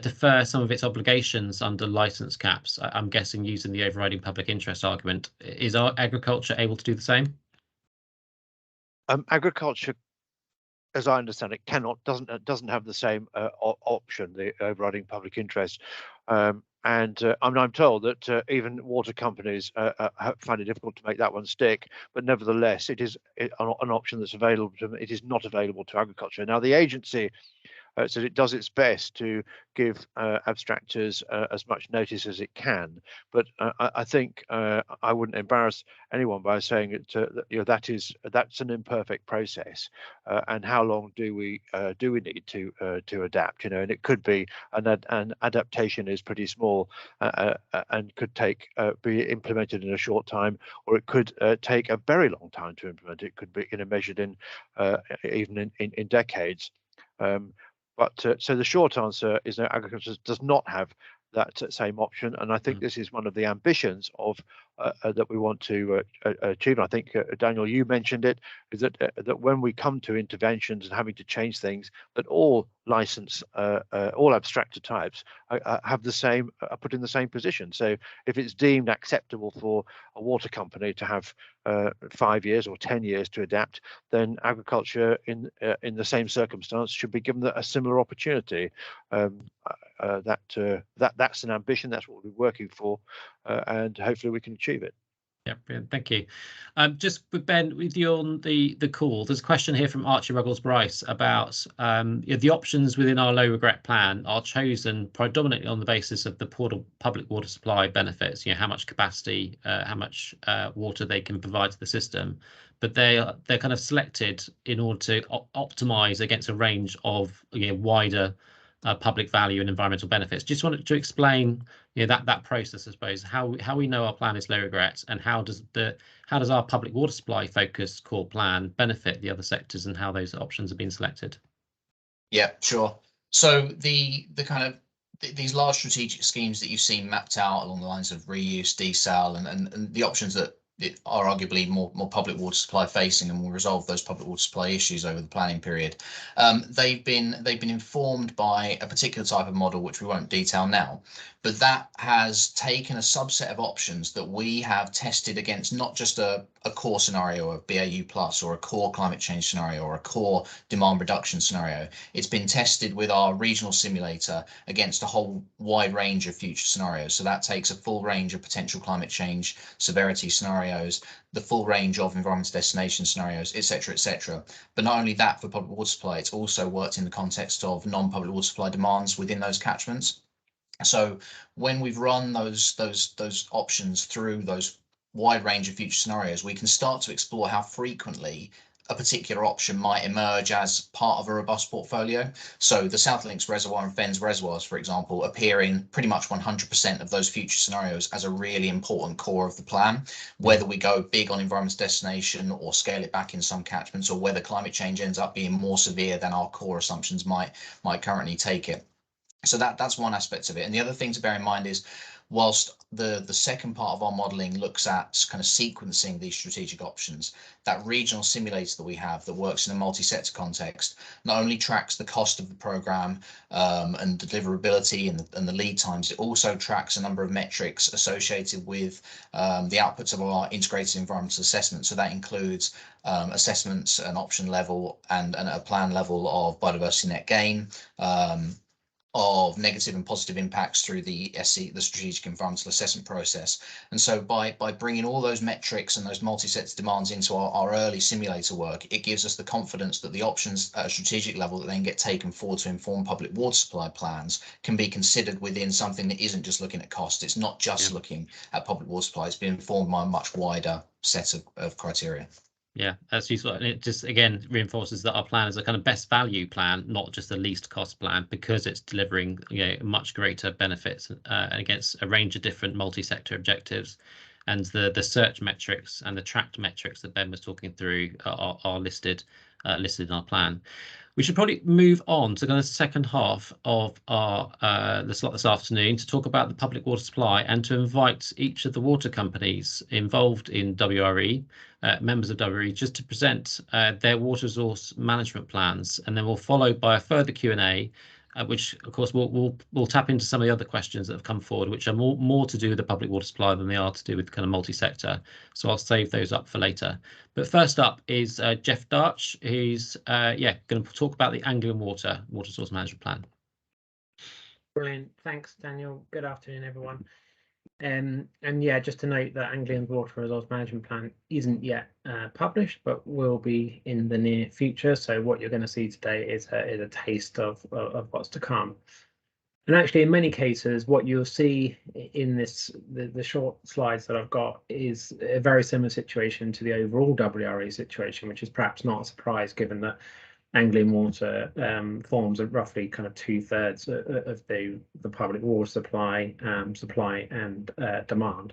defer some of its obligations under licence caps, I'm guessing using the overriding public interest argument, is our agriculture able to do the same? Agriculture, as I understand it, doesn't have the same option, the overriding public interest. I'm told that even water companies find it difficult to make that one stick, but nevertheless, it is an option that's available to them. It is not available to agriculture. Now, the agency so it does its best to give abstractors as much notice as it can. But I think I wouldn't embarrass anyone by saying that that's an imperfect process. And how long do we need to adapt? And it could be an adaptation is pretty small and could be implemented in a short time, or it could take a very long time to implement. It could be measured in even in decades. So the short answer is that agriculture does not have that same option, and I think this is one of the ambitions of that we want to achieve. And I think Daniel, you mentioned it, is that when we come to interventions and having to change things, that all all abstractor types have the same, are put in the same position. So if it's deemed acceptable for a water company to have 5 years or 10 years to adapt, then agriculture in the same circumstance should be given a similar opportunity. That's an ambition. That's what we're working for, and hopefully we can achieve it. Yeah, brilliant. Thank you. Just with Ben, with you on the call, there's a question here from Archie Ruggles-Bryce about the options within our low regret plan are chosen predominantly on the basis of the public water supply benefits. How much capacity, how much water they can provide to the system, but they're kind of selected in order to optimize against a range of wider public value and environmental benefits. Just wanted to explain that process, I suppose, how we know our plan is low regret, and how does our public water supply focused core plan benefit the other sectors, and how those options have been selected. Yeah, sure. So the kind of these large strategic schemes that you've seen mapped out along the lines of reuse, desal, and the options that are arguably more public water supply facing and will resolve those public water supply issues over the planning period. They've been informed by a particular type of model, which we won't detail now, but that has taken a subset of options that we have tested against not just a core scenario of BAU plus, or a core climate change scenario, or a core demand reduction scenario. It's been tested with our regional simulator against a whole wide range of future scenarios. So that takes a full range of potential climate change severity scenarios, the full range of environmental destination scenarios, etc., etc. But not only that, for public water supply, it's also worked in the context of non-public water supply demands within those catchments. So when we've run those options through those wide range of future scenarios, we can start to explore how frequently a particular option might emerge as part of a robust portfolio. So the South Links Reservoir and Fens reservoirs, for example, appear in pretty much 100% of those future scenarios as a really important core of the plan. Whether we go big on environmental destination or scale it back in some catchments, or whether climate change ends up being more severe than our core assumptions might currently take it. So that's one aspect of it. And the other thing to bear in mind is, whilst the second part of our modelling looks at kind of sequencing these strategic options, that regional simulator that we have that works in a multi-sector context not only tracks the cost of the programme and deliverability and the lead times, it also tracks a number of metrics associated with the outputs of our integrated environmental assessment. So that includes assessments, an option level and a plan level of biodiversity net gain, of negative and positive impacts through the SE, the strategic environmental assessment process. And so by bringing all those metrics and those multi-sector demands into our early simulator work, it gives us the confidence that the options at a strategic level that then get taken forward to inform public water supply plans can be considered within something that isn't just looking at cost. It's not just looking at public water supply, it's been informed by a much wider set of criteria. Yeah, that's useful. And it just, again, reinforces that our plan is a kind of best value plan, not just a least cost plan, because it's delivering much greater benefits against a range of different multi-sector objectives. And the search metrics and the tracked metrics that Ben was talking through are listed in our plan. We should probably move on to the second half of our the slot this afternoon to talk about the public water supply, and to invite each of the water companies involved in WRE, members of WRE, just to present their water resource management plans, and then we'll follow by a further Q&A, which of course we'll tap into some of the other questions that have come forward, which are more to do with the public water supply than they are to do with kind of multi-sector. So I'll save those up for later. But first up is Jeff Darch, who's going to talk about the Anglian water source management plan. Brilliant, thanks Daniel. Good afternoon everyone. And yeah, just to note that Anglian water resource management plan isn't yet published, but will be in the near future. So what you're going to see today is a taste of what's to come. And actually, in many cases, what you'll see in the short slides that I've got is a very similar situation to the overall WRE situation, which is perhaps not a surprise given that Anglian water forms roughly kind of 2/3 of the public water supply and demand.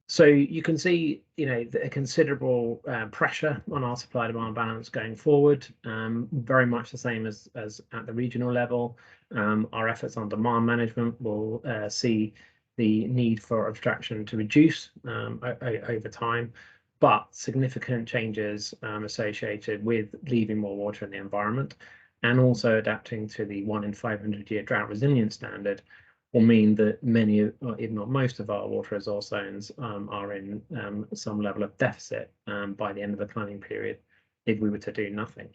So you can see, a considerable pressure on our supply-demand balance going forward. Very much the same as at the regional level. Our efforts on demand management will see the need for abstraction to reduce over time, but significant changes associated with leaving more water in the environment, and also adapting to the 1 in 500 year drought resilience standard, will mean that many, if not most, of our water resource zones are in some level of deficit by the end of the planning period if we were to do nothing.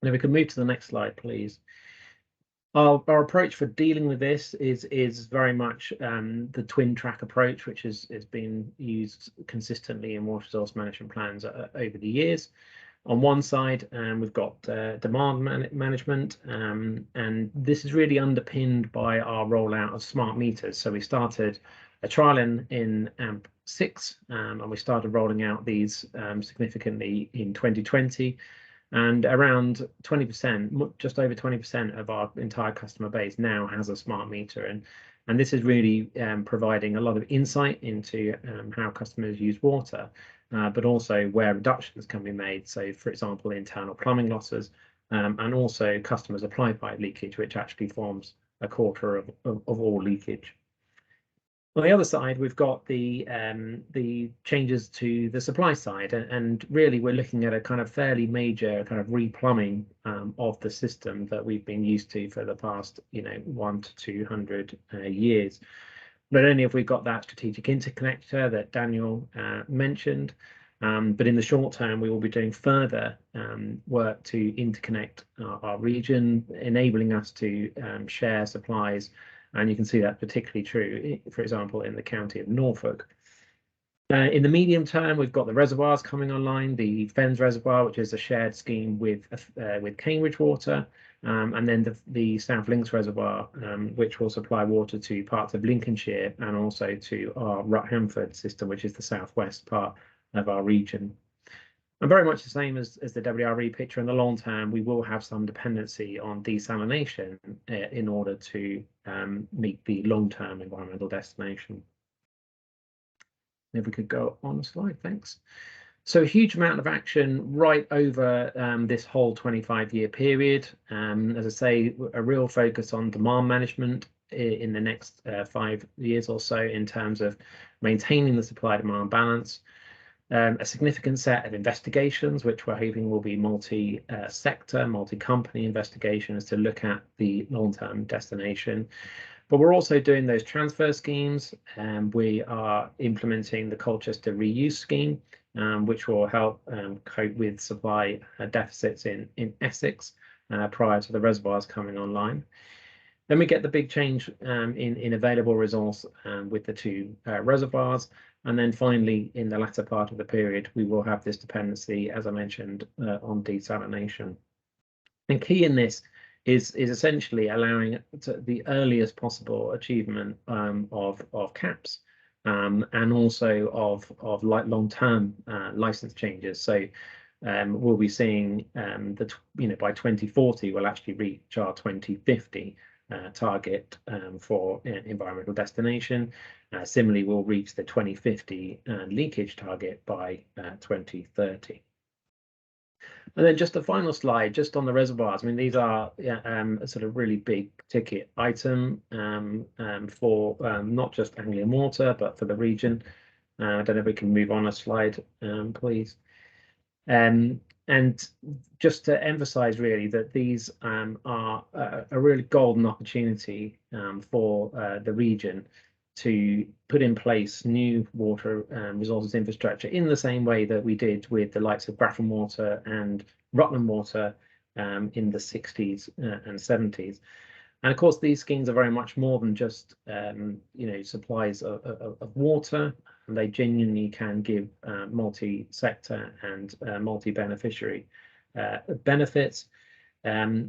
And if we could move to the next slide, please. Our approach for dealing with this is very much the twin track approach, which has been used consistently in water resource management plans over the years. On one side, we've got demand management, and this is really underpinned by our rollout of smart meters. So we started a trial in AMP6, and we started rolling out these significantly in 2020. And around 20%, just over 20% of our entire customer base now has a smart meter. And this is really providing a lot of insight into how customers use water, but also where reductions can be made. So, for example, internal plumbing losses, and also customer supply pipe leakage, which actually forms a quarter of all leakage. On the other side, we've got the changes to the supply side, and really we're looking at a kind of fairly major kind of replumbing of the system that we've been used to for the past 100 to 200 years. Not only have we got that strategic interconnector that Daniel mentioned, but in the short term we will be doing further work to interconnect our region, enabling us to share supplies. And you can see that particularly true, for example, in the county of Norfolk. In the medium term, we've got the reservoirs coming online, the Fens Reservoir, which is a shared scheme with Cambridge Water, and then the South Links Reservoir, which will supply water to parts of Lincolnshire and also to our Ruthamford system, which is the southwest part of our region. And very much the same as the WRE picture. In the long term, we will have some dependency on desalination in order to meet the long-term environmental destination. If we could go on a slide, thanks. So a huge amount of action right over this whole 25-year period. As I say, a real focus on demand management in the next 5 years or so in terms of maintaining the supply-demand balance. A significant set of investigations, which we're hoping will be multi-sector, multi-company investigations to look at the long-term destination. But we're also doing those transfer schemes, and we are implementing the Colchester reuse scheme, which will help cope with supply deficits in Essex prior to the reservoirs coming online. Then we get the big change in available resource with the 2 reservoirs. And then finally, in the latter part of the period, we will have this dependency, as I mentioned, on desalination. And key in this is essentially allowing the earliest possible achievement of caps and also of long-term license changes. So we'll be seeing that by 2040 we'll actually reach our 2050 target for environmental destination. Similarly, we'll reach the 2050 leakage target by 2030. And then just a final slide, just on the reservoirs. I mean, these are a sort of really big ticket item for not just Anglian Water, but for the region. I don't know if we can move on a slide, please. And just to emphasize really that these are a really golden opportunity for the region to put in place new water resources infrastructure in the same way that we did with the likes of Grafham Water and Rutland Water in the 60s and 70s. And of course, these schemes are very much more than just supplies of water. And they genuinely can give multi-sector and multi-beneficiary benefits,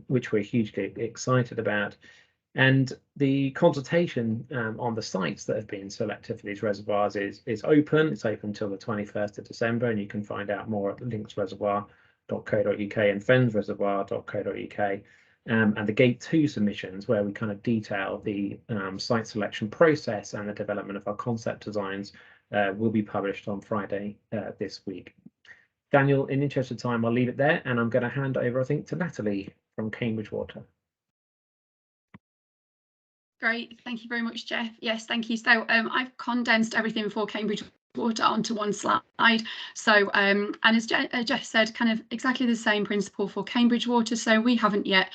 which we're hugely excited about. And the consultation on the sites that have been selected for these reservoirs is open. It's open until the 21st of December, and you can find out more at linksreservoir.co.uk and fensreservoir.co.uk. And the Gate 2 submissions, where we kind of detail the site selection process and the development of our concept designs, will be published on Friday this week. Daniel, in the interest of time, I'll leave it there, and I'm going to hand over, I think, to Natalie from Cambridge Water. Great, thank you very much, Jeff. Yes, thank you. So I've condensed everything for Cambridge Water onto one slide. So and as Jeff said, kind of exactly the same principle for Cambridge Water. So we haven't yet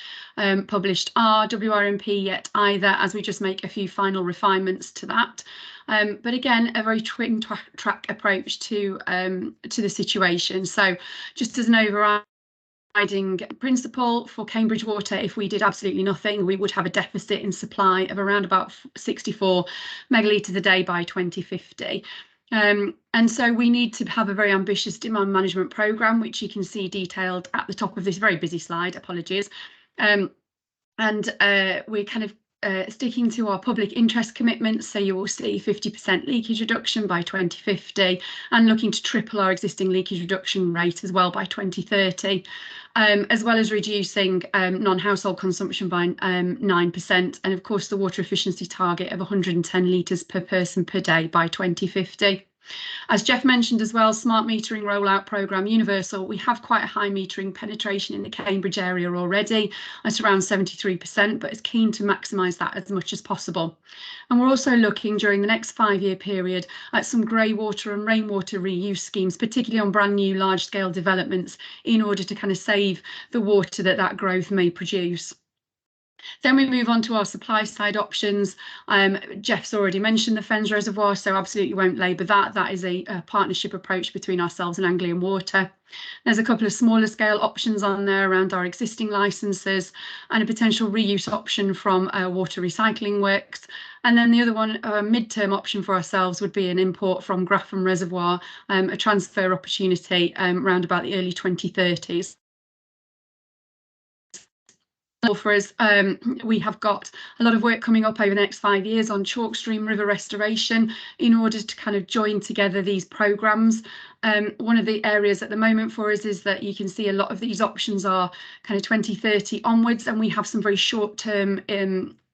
published our WRMP yet either, as we just make a few final refinements to that. But again, a very twin track approach to the situation. So just as an overriding principle for Cambridge Water. If we did absolutely nothing, we would have a deficit in supply of around about 64 megalitres a day by 2050. And so we need to have a very ambitious demand management programme, which you can see detailed at the top of this very busy slide, apologies. And we're kind of sticking to our public interest commitments, so you will see 50% leakage reduction by 2050 and looking to triple our existing leakage reduction rate as well by 2030, as well as reducing non-household consumption by 9%, and of course the water efficiency target of 110 litres per person per day by 2050. As Jeff mentioned as well, smart metering rollout programme universal. We have quite a high metering penetration in the Cambridge area already at around 73%, but it's keen to maximise that as much as possible. And we're also looking during the next 5-year period at some grey water and rainwater reuse schemes, particularly on brand new large scale developments, in order to kind of save the water that growth may produce. Then we move on to our supply side options. Jeff's already mentioned the Fens Reservoir, so absolutely won't labour that. That is a partnership approach between ourselves and Anglian Water. There's a couple of smaller scale options on there around our existing licenses and a potential reuse option from water recycling works. And then the other one, a mid-term option for ourselves, would be an import from Grafham Reservoir, a transfer opportunity around about the early 2030s. For us, we have got a lot of work coming up over the next 5 years on chalk stream river restoration in order to kind of join together these programmes. One of the areas at the moment for us is that you can see a lot of these options are kind of 2030 onwards, and we have some very short-term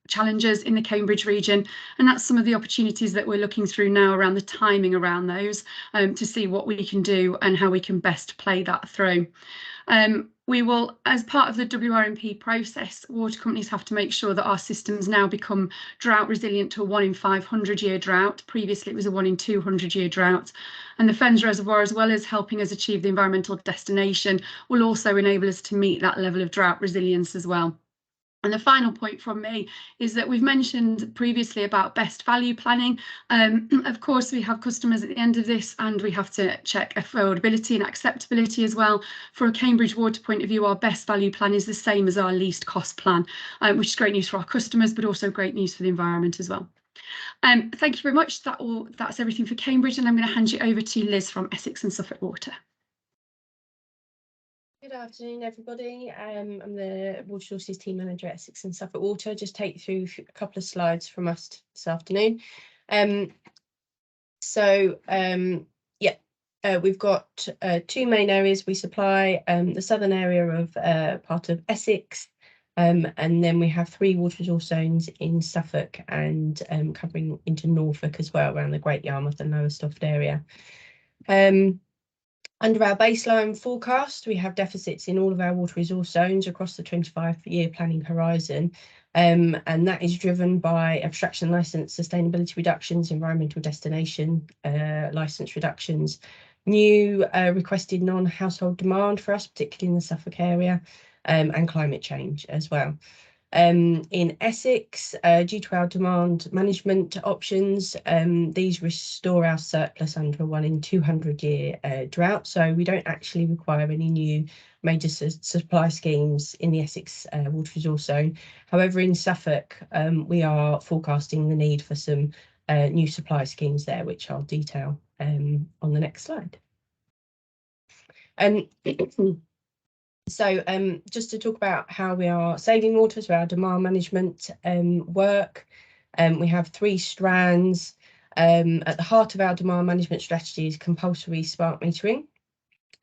challenges in the Cambridge region, and that's some of the opportunities that we're looking through now around the timing around those, to see what we can do and how we can best play that through. We will, as part of the WRMP process, water companies have to make sure that our systems now become drought resilient to a 1 in 500 year drought. Previously it was a 1 in 200 year drought. And the Fens Reservoir, as well as helping us achieve the environmental destination, will also enable us to meet that level of drought resilience as well. And the final point from me is that we've mentioned previously about best value planning. Of course, we have customers at the end of this, and we have to check affordability and acceptability as well. For a Cambridge Water point of view, our best value plan is the same as our least cost plan, which is great news for our customers, but also great news for the environment as well. Thank you very much. That's everything for Cambridge, and I'm going to hand you over to Liz from Essex and Suffolk Water. Good afternoon, everybody. I'm the Water Resources Team Manager at Essex and Suffolk Water. Just take you through a couple of slides from us this afternoon. We've got 2 main areas we supply, the southern area of part of Essex, and then we have 3 water resource zones in Suffolk and covering into Norfolk as well, around the Great Yarmouth and Lower Stafford area. Under our baseline forecast, we have deficits in all of our water resource zones across the 25-year planning horizon, and that is driven by abstraction licence, sustainability reductions, environmental destination licence reductions, new requested non-household demand for us, particularly in the Suffolk area, and climate change as well. In Essex, due to our demand management options, these restore our surplus under a 1 in 200 year drought, so we don't actually require any new major supply schemes in the Essex water resource zone. However, in Suffolk, we are forecasting the need for some new supply schemes there, which I'll detail on the next slide. So just to talk about how we are saving water, so our demand management work, we have 3 strands. At the heart of our demand management strategy is compulsory smart metering.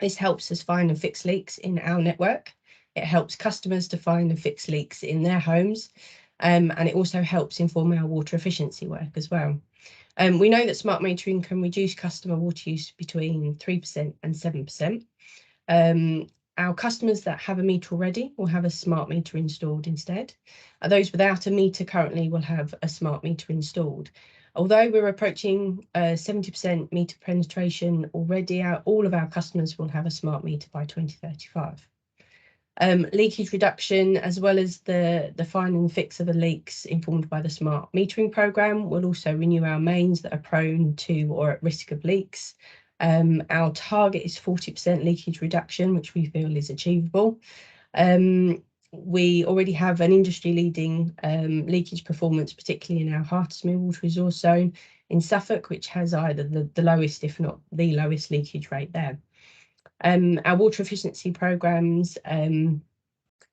This helps us find and fix leaks in our network. It helps customers to find and fix leaks in their homes, and it also helps inform our water efficiency work as well. We know that smart metering can reduce customer water use between 3% and 7%. Our customers that have a meter already will have a smart meter installed instead. Those without a meter currently will have a smart meter installed. Although we're approaching 70% meter penetration already, all of our customers will have a smart meter by 2035. Leakage reduction, as well as the find and fix of the leaks informed by the smart metering programme, will also renew our mains that are prone to or at risk of leaks. Our target is 40% leakage reduction, which we feel is achievable. We already have an industry-leading leakage performance, particularly in our Hartismere water resource zone in Suffolk, which has either the lowest, if not the lowest, leakage rate there. Our water efficiency programmes,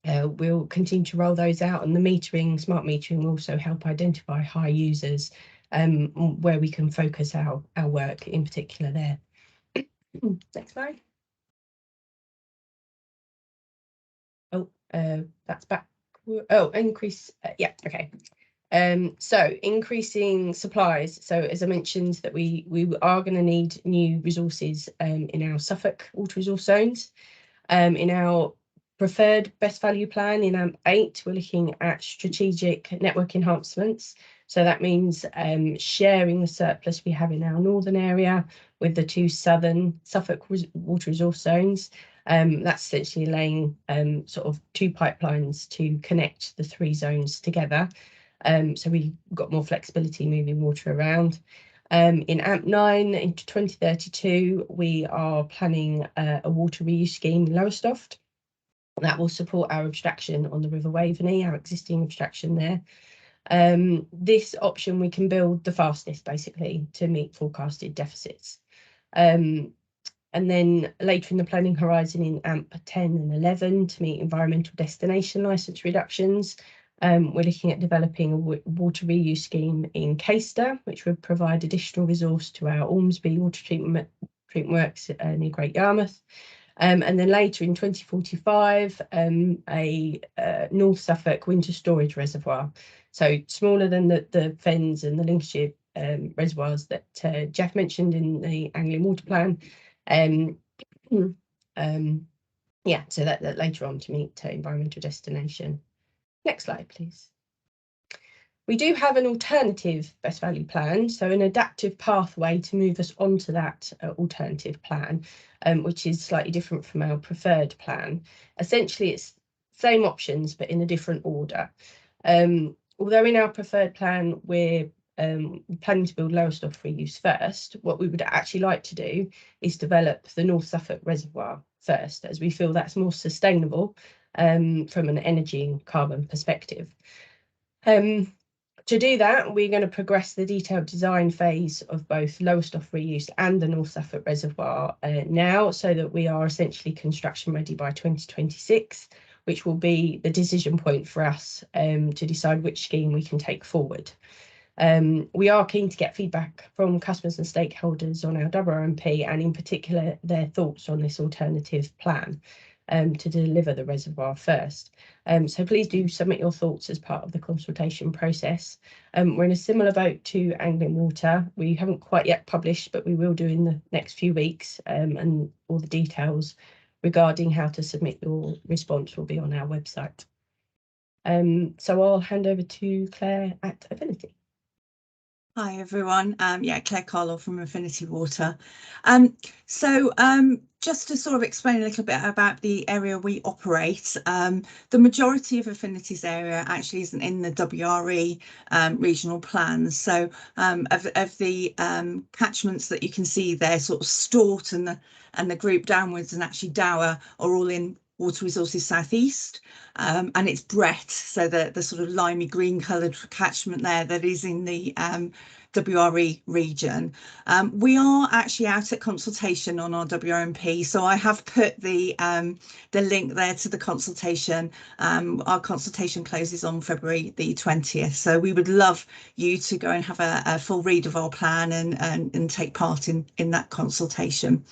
we'll continue to roll those out, and the metering, smart metering, will also help identify high users, where we can focus our work in particular there. Next slide. Oh, that's back. Oh, increase. Yeah, okay. So increasing supplies. So as I mentioned, that we are going to need new resources in our Suffolk water resource zones. In our preferred best value plan in AMP8, we're looking at strategic network enhancements. So that means sharing the surplus we have in our northern area with the two southern Suffolk water resource zones. That's essentially laying sort of two pipelines to connect the three zones together. So we've got more flexibility moving water around. In AMP9 into 2032, we are planning a water reuse scheme in Lowestoft. That will support our abstraction on the River Waveney, our existing abstraction there. This option we can build the fastest, basically, to meet forecasted deficits. And then later in the planning horizon in AMP 10 and 11 to meet environmental destination licence reductions, we're looking at developing a water reuse scheme in Caister, which would provide additional resource to our Ormsby water treatment works near Great Yarmouth. And then later in 2045, a North Suffolk winter storage reservoir. So smaller than the Fens and the Lincolnshire reservoirs that Jeff mentioned in the Anglian Water Plan. Yeah, so that later on to meet environmental destination. Next slide, please. We do have an alternative best value plan, so an adaptive pathway to move us onto that alternative plan, which is slightly different from our preferred plan. Essentially, it's same options, but in a different order. Although in our preferred plan, we're planning to build Lowestoft reuse first, what we would actually like to do is develop the North Suffolk reservoir first, as we feel that's more sustainable from an energy and carbon perspective. To do that, we're going to progress the detailed design phase of both Lowestoft reuse and the North Suffolk reservoir now, so that we are essentially construction ready by 2026, which will be the decision point for us to decide which scheme we can take forward. We are keen to get feedback from customers and stakeholders on our WRMP, and in particular their thoughts on this alternative plan to deliver the reservoir first. So please do submit your thoughts as part of the consultation process. We're in a similar boat to Anglian Water. We haven't quite yet published, but we will do in the next few weeks, and all the details regarding how to submit your response will be on our website. So I'll hand over to Claire at Affinity. Hi everyone, yeah, Claire Carlow from Affinity Water. Just to sort of explain a little bit about the area we operate, the majority of Affinity's area actually isn't in the WRE regional plans. So of the catchments that you can see there, sort of Stort and the group downwards and actually Dower are all in Water Resources South East, and it's Brett, so the sort of limey green coloured catchment there that is in the WRE region. We are actually out at consultation on our WRMP, so I have put the link there to the consultation. Our consultation closes on February the 20th, so we would love you to go and have a full read of our plan and take part in that consultation.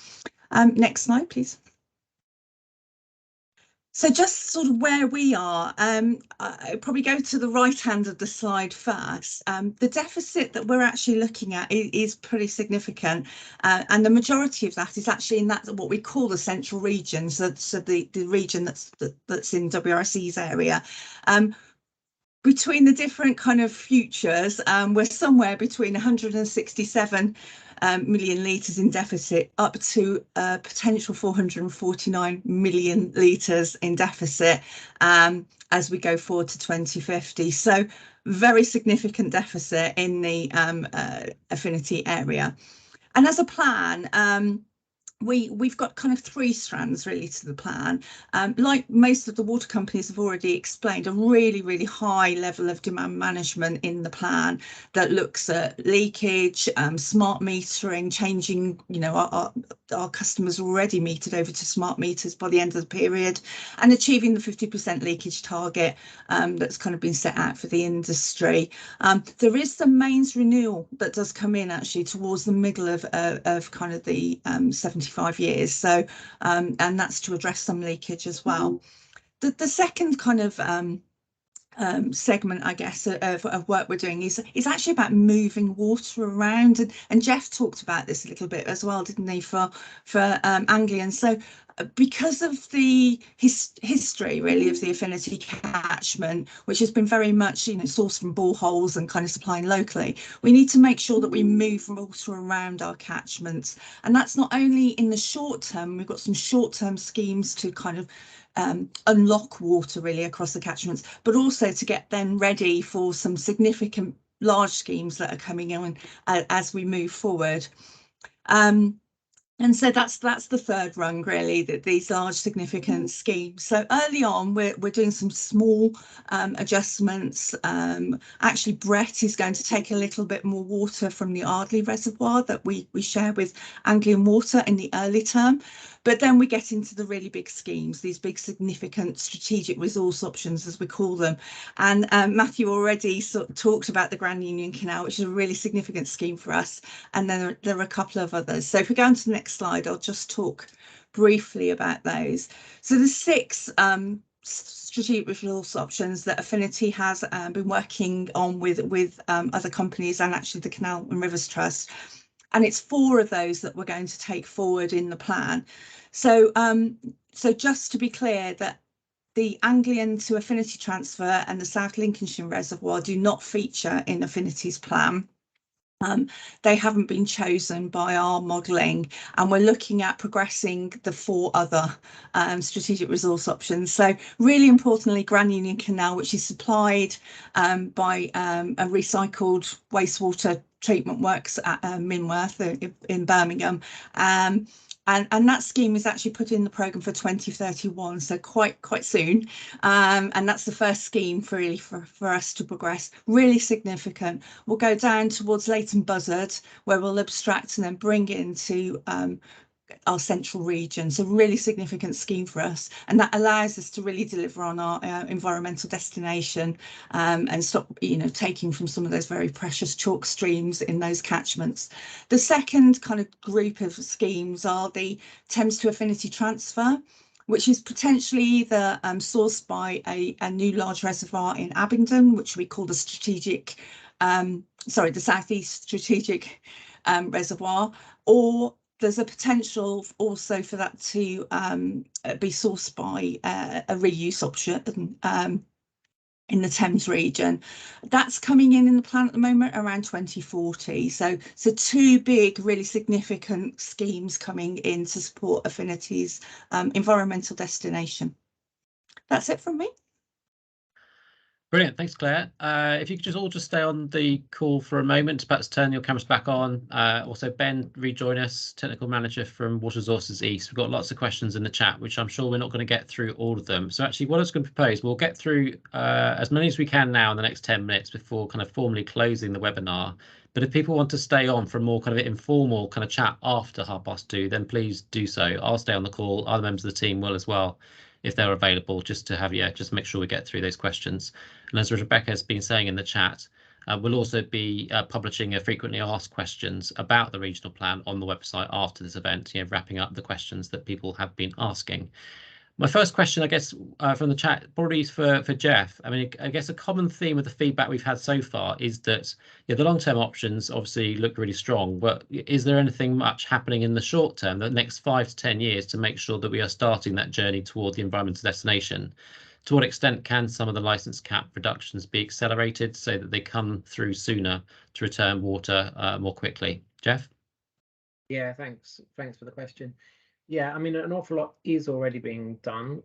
Next slide, please. So just sort of where we are, I'll probably go to the right hand of the slide first. The deficit that we're actually looking at is pretty significant, and the majority of that is actually in that what we call the central region, so the region that's in WRC's area. Between the different kind of futures, we're somewhere between 167 million litres in deficit up to potential 449 million litres in deficit as we go forward to 2050. So very significant deficit in the Affinity area. And as a plan, we've got kind of three strands really to the plan. Like most of the water companies have already explained, a really high level of demand management in the plan that looks at leakage, smart metering, changing, you know, our customers already metered over to smart meters by the end of the period, and achieving the 50% leakage target that's kind of been set out for the industry. There is the mains renewal that does come in actually towards the middle of kind of the 75 years, so and that's to address some leakage as well. The second kind of segment, I guess, of work we're doing is actually about moving water around, and Jeff talked about this a little bit as well, didn't he, for Anglian. So because of the history really of the Affinity catchment, which has been very much, you know, sourced from boreholes and kind of supplying locally, we need to make sure that we move water around our catchments, and that's not only in the short term. We've got some short-term schemes to kind of unlock water really across the catchments, but also to get them ready for some significant large schemes that are coming in as we move forward. And so that's the third rung really, that these large significant schemes. So early on we're doing some small adjustments. Actually Brett is going to take a little bit more water from the Ardley Reservoir that we share with Anglian Water in the early term. But then we get into the really big schemes, these big significant strategic resource options, as we call them. And Matthew already talked about the Grand Union Canal, which is a really significant scheme for us. And then there are a couple of others. So if we go on to the next slide, I'll just talk briefly about those. So the 6 strategic resource options that Affinity has been working on with other companies and actually the Canal and Rivers Trust. And it's 4 of those that we're going to take forward in the plan. So, so just to be clear, that the Anglian to Affinity transfer and the South Lincolnshire Reservoir do not feature in Affinity's plan. They haven't been chosen by our modelling, and we're looking at progressing the 4 other strategic resource options. So really importantly, Grand Union Canal, which is supplied by a recycled wastewater treatment works at Minworth in Birmingham. And that scheme is actually put in the programme for 2031, so quite soon. And that's the first scheme for us to progress, really significant. We'll go down towards Leighton Buzzard, where we'll abstract and then bring into our central region. So really significant scheme for us, and that allows us to really deliver on our environmental destination and stop, you know, taking from some of those very precious chalk streams in those catchments. The second kind of group of schemes are the Thames to Affinity transfer, which is potentially either sourced by a new large reservoir in Abingdon, which we call the strategic, the Southeast Strategic Reservoir, or there's a potential also for that to be sourced by a reuse option in the Thames region. That's coming in the plan at the moment around 2040. So 2 big, really significant schemes coming in to support Affinity's environmental destination. That's it from me. Brilliant, thanks Claire. If you could just stay on the call for a moment, perhaps turn your cameras back on. Also Ben, rejoin us, Technical Manager from Water Resources East. We've got lots of questions in the chat, which I'm sure we're not going to get through all of them. So actually what I was going to propose, we'll get through as many as we can now in the next 10 minutes before kind of formally closing the webinar. But if people want to stay on for a more kind of informal kind of chat after 2:30, then please do so. I'll stay on the call, other members of the team will as well, if they're available, just to have, just make sure we get through those questions. And as Rebecca has been saying in the chat, we'll also be publishing a frequently asked questions about the regional plan on the website after this event, wrapping up the questions that people have been asking. My first question, I guess, from the chat, probably for Jeff. I mean, I guess a common theme of the feedback we've had so far is that the long-term options obviously look really strong, but is there anything much happening in the short term, the next 5 to 10 years, to make sure that we are starting that journey toward the environmental destination? To what extent can some of the licence cap reductions be accelerated so that they come through sooner to return water more quickly? Jeff? Yeah, thanks for the question. Yeah, I mean, an awful lot is already being done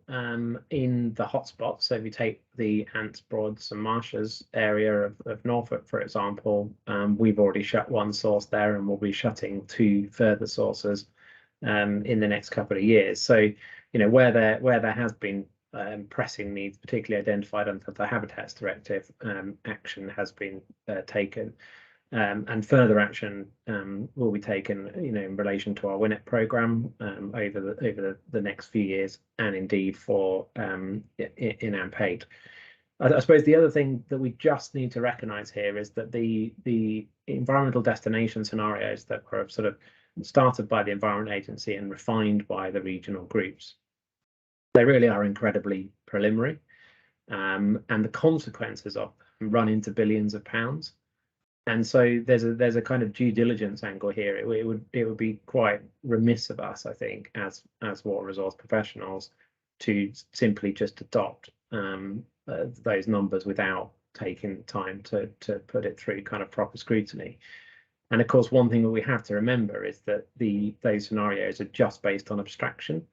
in the hotspots. So if you take the Ants, Broads and Marshes area of Norfolk, for example, we've already shut 1 source there, and we'll be shutting 2 further sources in the next couple of years. So, you know, where there has been pressing needs, particularly identified under the Habitats Directive, action has been taken. And further action will be taken, you know, in relation to our WINEP programme over the next few years, and indeed for in AMP8. I suppose the other thing that we just need to recognise here is that the environmental destination scenarios that were sort of started by the Environment Agency and refined by the regional groups, they really are incredibly preliminary, and the consequences of them run into billions of pounds. And so there's a kind of due diligence angle here. It would be quite remiss of us, I think, as water resource professionals, to simply just adopt those numbers without taking time to put it through kind of proper scrutiny. And of course, one thing that we have to remember is that those scenarios are just based on abstraction.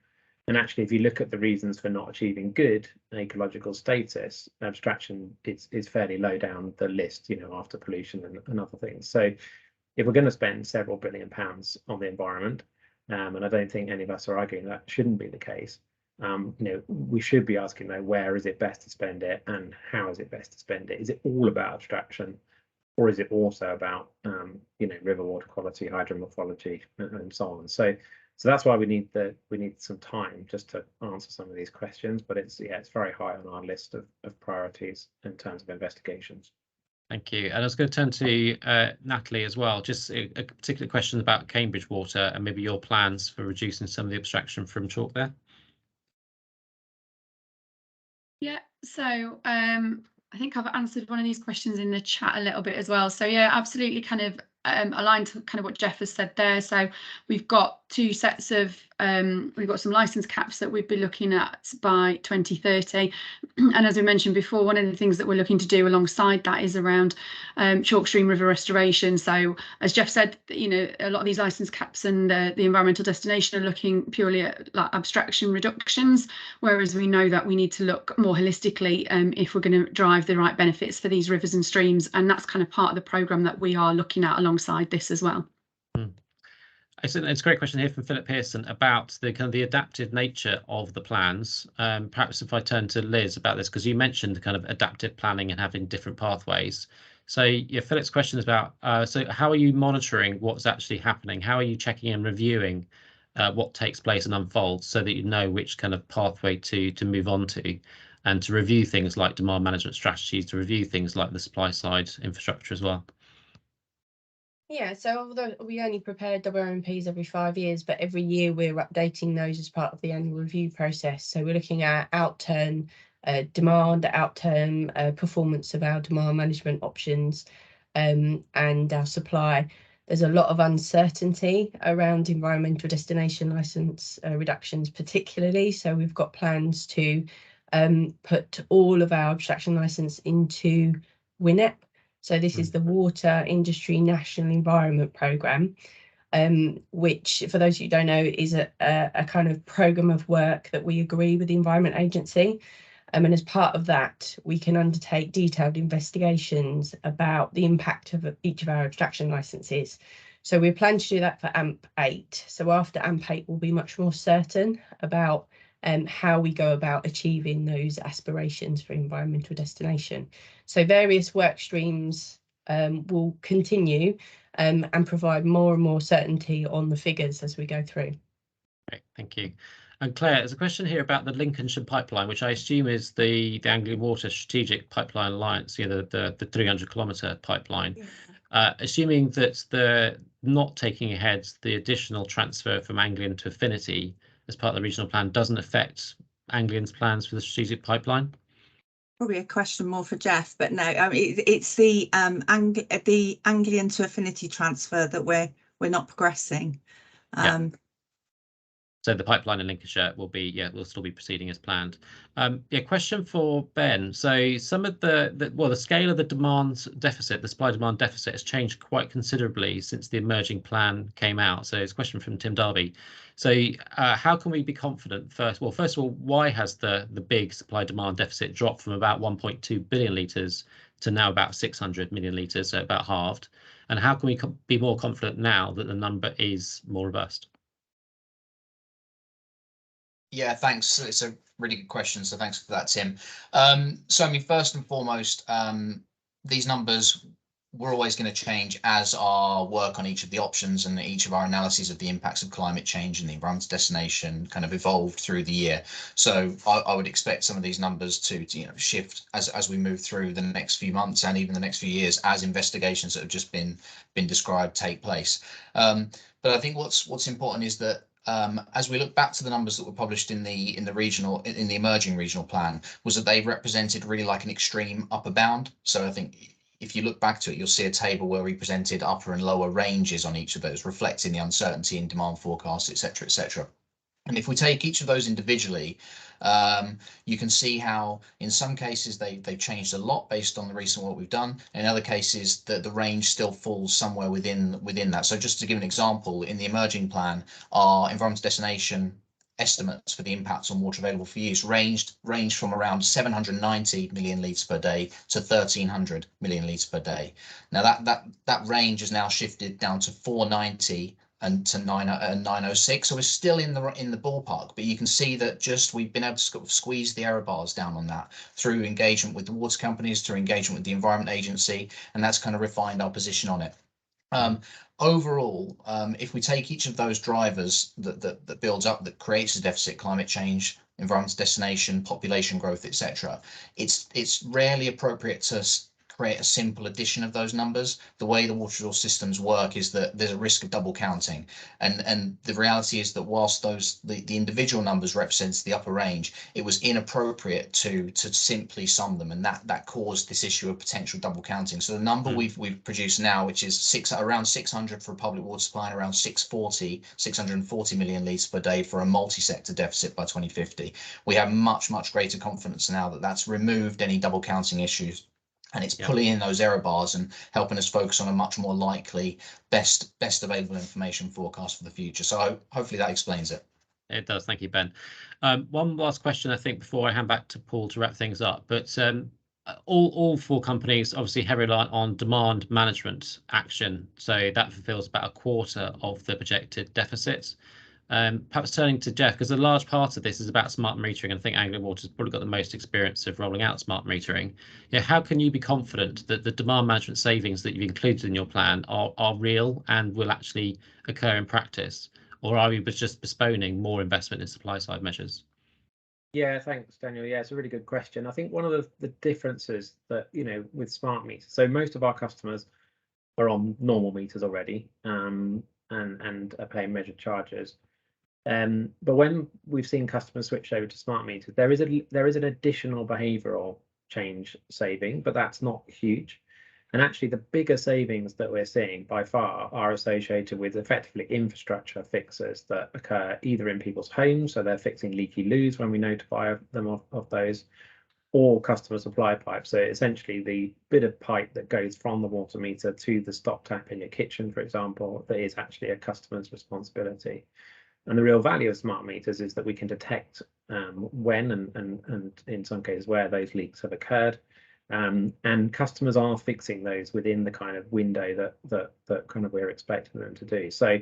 And actually, if you look at the reasons for not achieving good ecological status, abstraction is fairly low down the list, you know, after pollution and other things. So if we're going to spend several £1 billion on the environment, and I don't think any of us are arguing that shouldn't be the case, you know, we should be asking, though, where is it best to spend it and how is it best to spend it? Is it all about abstraction, or is it also about, you know, river water quality, hydromorphology, and so on? So that's why we need some time just to answer some of these questions, but it's very high on our list of priorities in terms of investigations. Thank you. And I was going to turn to Natalie as well, just a particular question about Cambridge Water and maybe your plans for reducing some of the abstraction from chalk there. Yeah, so I think I've answered one of these questions in the chat a little bit as well. So yeah, absolutely kind of aligned to kind of what Jeff has said there. So we've got two sets of we've got some license caps that we'd be looking at by 2030, and as we mentioned before, one of the things that we're looking to do alongside that is around chalk stream river restoration. So as Jeff said, you know, a lot of these license caps and the environmental destination are looking purely at like abstraction reductions, whereas we know that we need to look more holistically if we're going to drive the right benefits for these rivers and streams, and that's kind of part of the programme that we are looking at alongside this as well. It's a great question here from Philip Pearson about the kind of the adaptive nature of the plans. Perhaps if I turn to Liz about this, because you mentioned the kind of adaptive planning and having different pathways. So yeah, Philip's question is about so how are you monitoring what's actually happening? How are you checking and reviewing what takes place and unfolds so that you know which kind of pathway to move on to, and to review things like demand management strategies, to review things like the supply side infrastructure as well? Yeah, so although we only prepare WRMPs every 5 years, but every year we're updating those as part of the annual review process. So we're looking at outturn demand, outturn performance of our demand management options, and our supply. There's a lot of uncertainty around environmental destination licence reductions particularly. So we've got plans to put all of our abstraction licence into WINEP. So this is the Water Industry National Environment Programme, which, for those of you who don't know, is a kind of programme of work that we agree with the Environment Agency. And as part of that, we can undertake detailed investigations about the impact of each of our abstraction licences. So we plan to do that for AMP8. So after AMP8, we'll be much more certain about how we go about achieving those aspirations for environmental destination. So various work streams will continue and provide more and more certainty on the figures as we go through. Great, thank you. And Claire, there's a question here about the Lincolnshire pipeline, which I assume is the Anglian Water Strategic Pipeline Alliance, you know, the 300-kilometre pipeline. Yeah. Assuming that they're not taking ahead the additional transfer from Anglian to Affinity as part of the regional plan doesn't affect Anglian's plans for the strategic pipeline? Probably a question more for Jeff, but no, I mean, it's the Anglian to Affinity transfer that we're not progressing. Yeah. So the pipeline in Lincolnshire will still be proceeding as planned. Question for Ben. So some of the scale of the demand deficit, the supply demand deficit, has changed quite considerably since the emerging plan came out. So it's a question from Tim Darby. So how can we be confident? First of all, why has the big supply demand deficit dropped from about 1.2 billion litres to now about 600 million litres, so about halved? And how can we be more confident now that the number is more robust? Yeah, thanks. It's a really good question, so thanks for that, Tim. So I mean, first and foremost, these numbers we're always going to change as our work on each of the options and each of our analyses of the impacts of climate change and the environmental destination kind of evolved through the year. So I would expect some of these numbers to shift as we move through the next few months and even the next few years as investigations that have just been described take place. But I think what's important is that as we look back to the numbers that were published in the emerging regional plan, was that they represented really like an extreme upper bound. So I think if you look back to it, you'll see a table where we presented upper and lower ranges on each of those, reflecting the uncertainty in demand forecasts, etc., etc. And if we take each of those individually, you can see how in some cases they've changed a lot based on the recent work we've done. In other cases, the range still falls somewhere within that. So just to give an example, in the emerging plan, our environmental destination estimates for the impacts on water available for use ranged from around 790 million litres per day to 1,300 million litres per day. Now that range has now shifted down to 490 and to 906, so we're still in the ballpark, but you can see that we've been able to squeeze the error bars down on that through engagement with the water companies, through engagement with the Environment Agency, and that's kind of refined our position on it. Overall, if we take each of those drivers that builds up, that creates a deficit, climate change, environmental destination, population growth, etc., it's rarely appropriate to create a simple addition of those numbers. The way the water resource systems work is that there's a risk of double counting, and the reality is that whilst the individual numbers represents the upper range, it was inappropriate to simply sum them, and that caused this issue of potential double counting. So the number we've produced now, which is around 600 for a public water supply and around 640 million litres per day for a multi-sector deficit by 2050, we have much greater confidence now that that's removed any double counting issues. And it's pulling in those error bars and helping us focus on a much more likely best available information forecast for the future. So hopefully that explains it. It does. Thank you, Ben. One last question, I think, before I hand back to Paul to wrap things up. But all four companies obviously heavily rely on demand management action. So that fulfills about a quarter of the projected deficits. Perhaps turning to Jeff, because a large part of this is about smart metering, and I think Anglian Water's probably got the most experience of rolling out smart metering. How can you be confident that the demand management savings that you've included in your plan are real and will actually occur in practice, or are you just postponing more investment in supply side measures? Yeah, thanks, Daniel. Yeah, it's a really good question. I think one of the differences that, with smart meters, so most of our customers are on normal meters already, and are paying measured charges. But when we've seen customers switch over to smart meters, there is an additional behavioural change saving, but that's not huge. And actually, the bigger savings that we're seeing by far are associated with effectively infrastructure fixes that occur either in people's homes, so they're fixing leaky loos when we notify them of those, or customer supply pipes. So essentially, the bit of pipe that goes from the water meter to the stop tap in your kitchen, for example, that is actually a customer's responsibility. And the real value of smart meters is that we can detect when and in some cases where those leaks have occurred, and customers are fixing those within the kind of window that kind of we're expecting them to do. So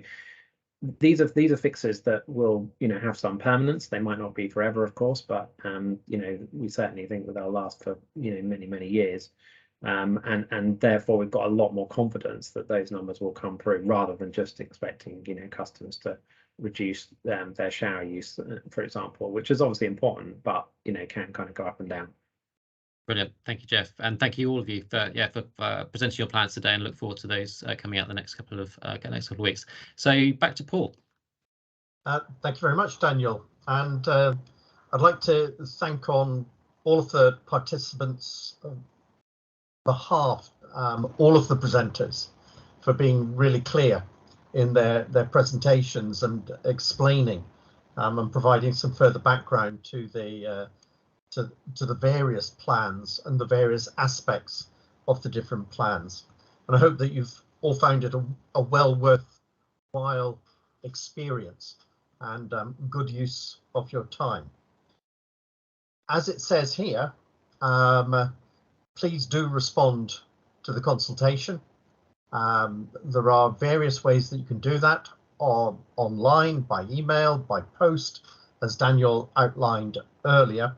these are fixes that will have some permanence. They might not be forever, of course, but we certainly think that they'll last for many years. And therefore we've got a lot more confidence that those numbers will come through, rather than just expecting customers to reduce their shower use, for example, which is obviously important, but can kind of go up and down. Brilliant. Thank you, Jeff, and thank you all of you for presenting your plans today, and look forward to those coming out the next couple of weeks. So back to Paul. Thank you very much, Daniel, and I'd like to thank on all of the participants' behalf, all of the presenters, for being really clear in their presentations and explaining and providing some further background to the various plans and the various aspects of the different plans. And I hope that you've all found it a well worthwhile experience and good use of your time. As it says here, please do respond to the consultation. There are various ways that you can do that, online, by email, by post, as Daniel outlined earlier.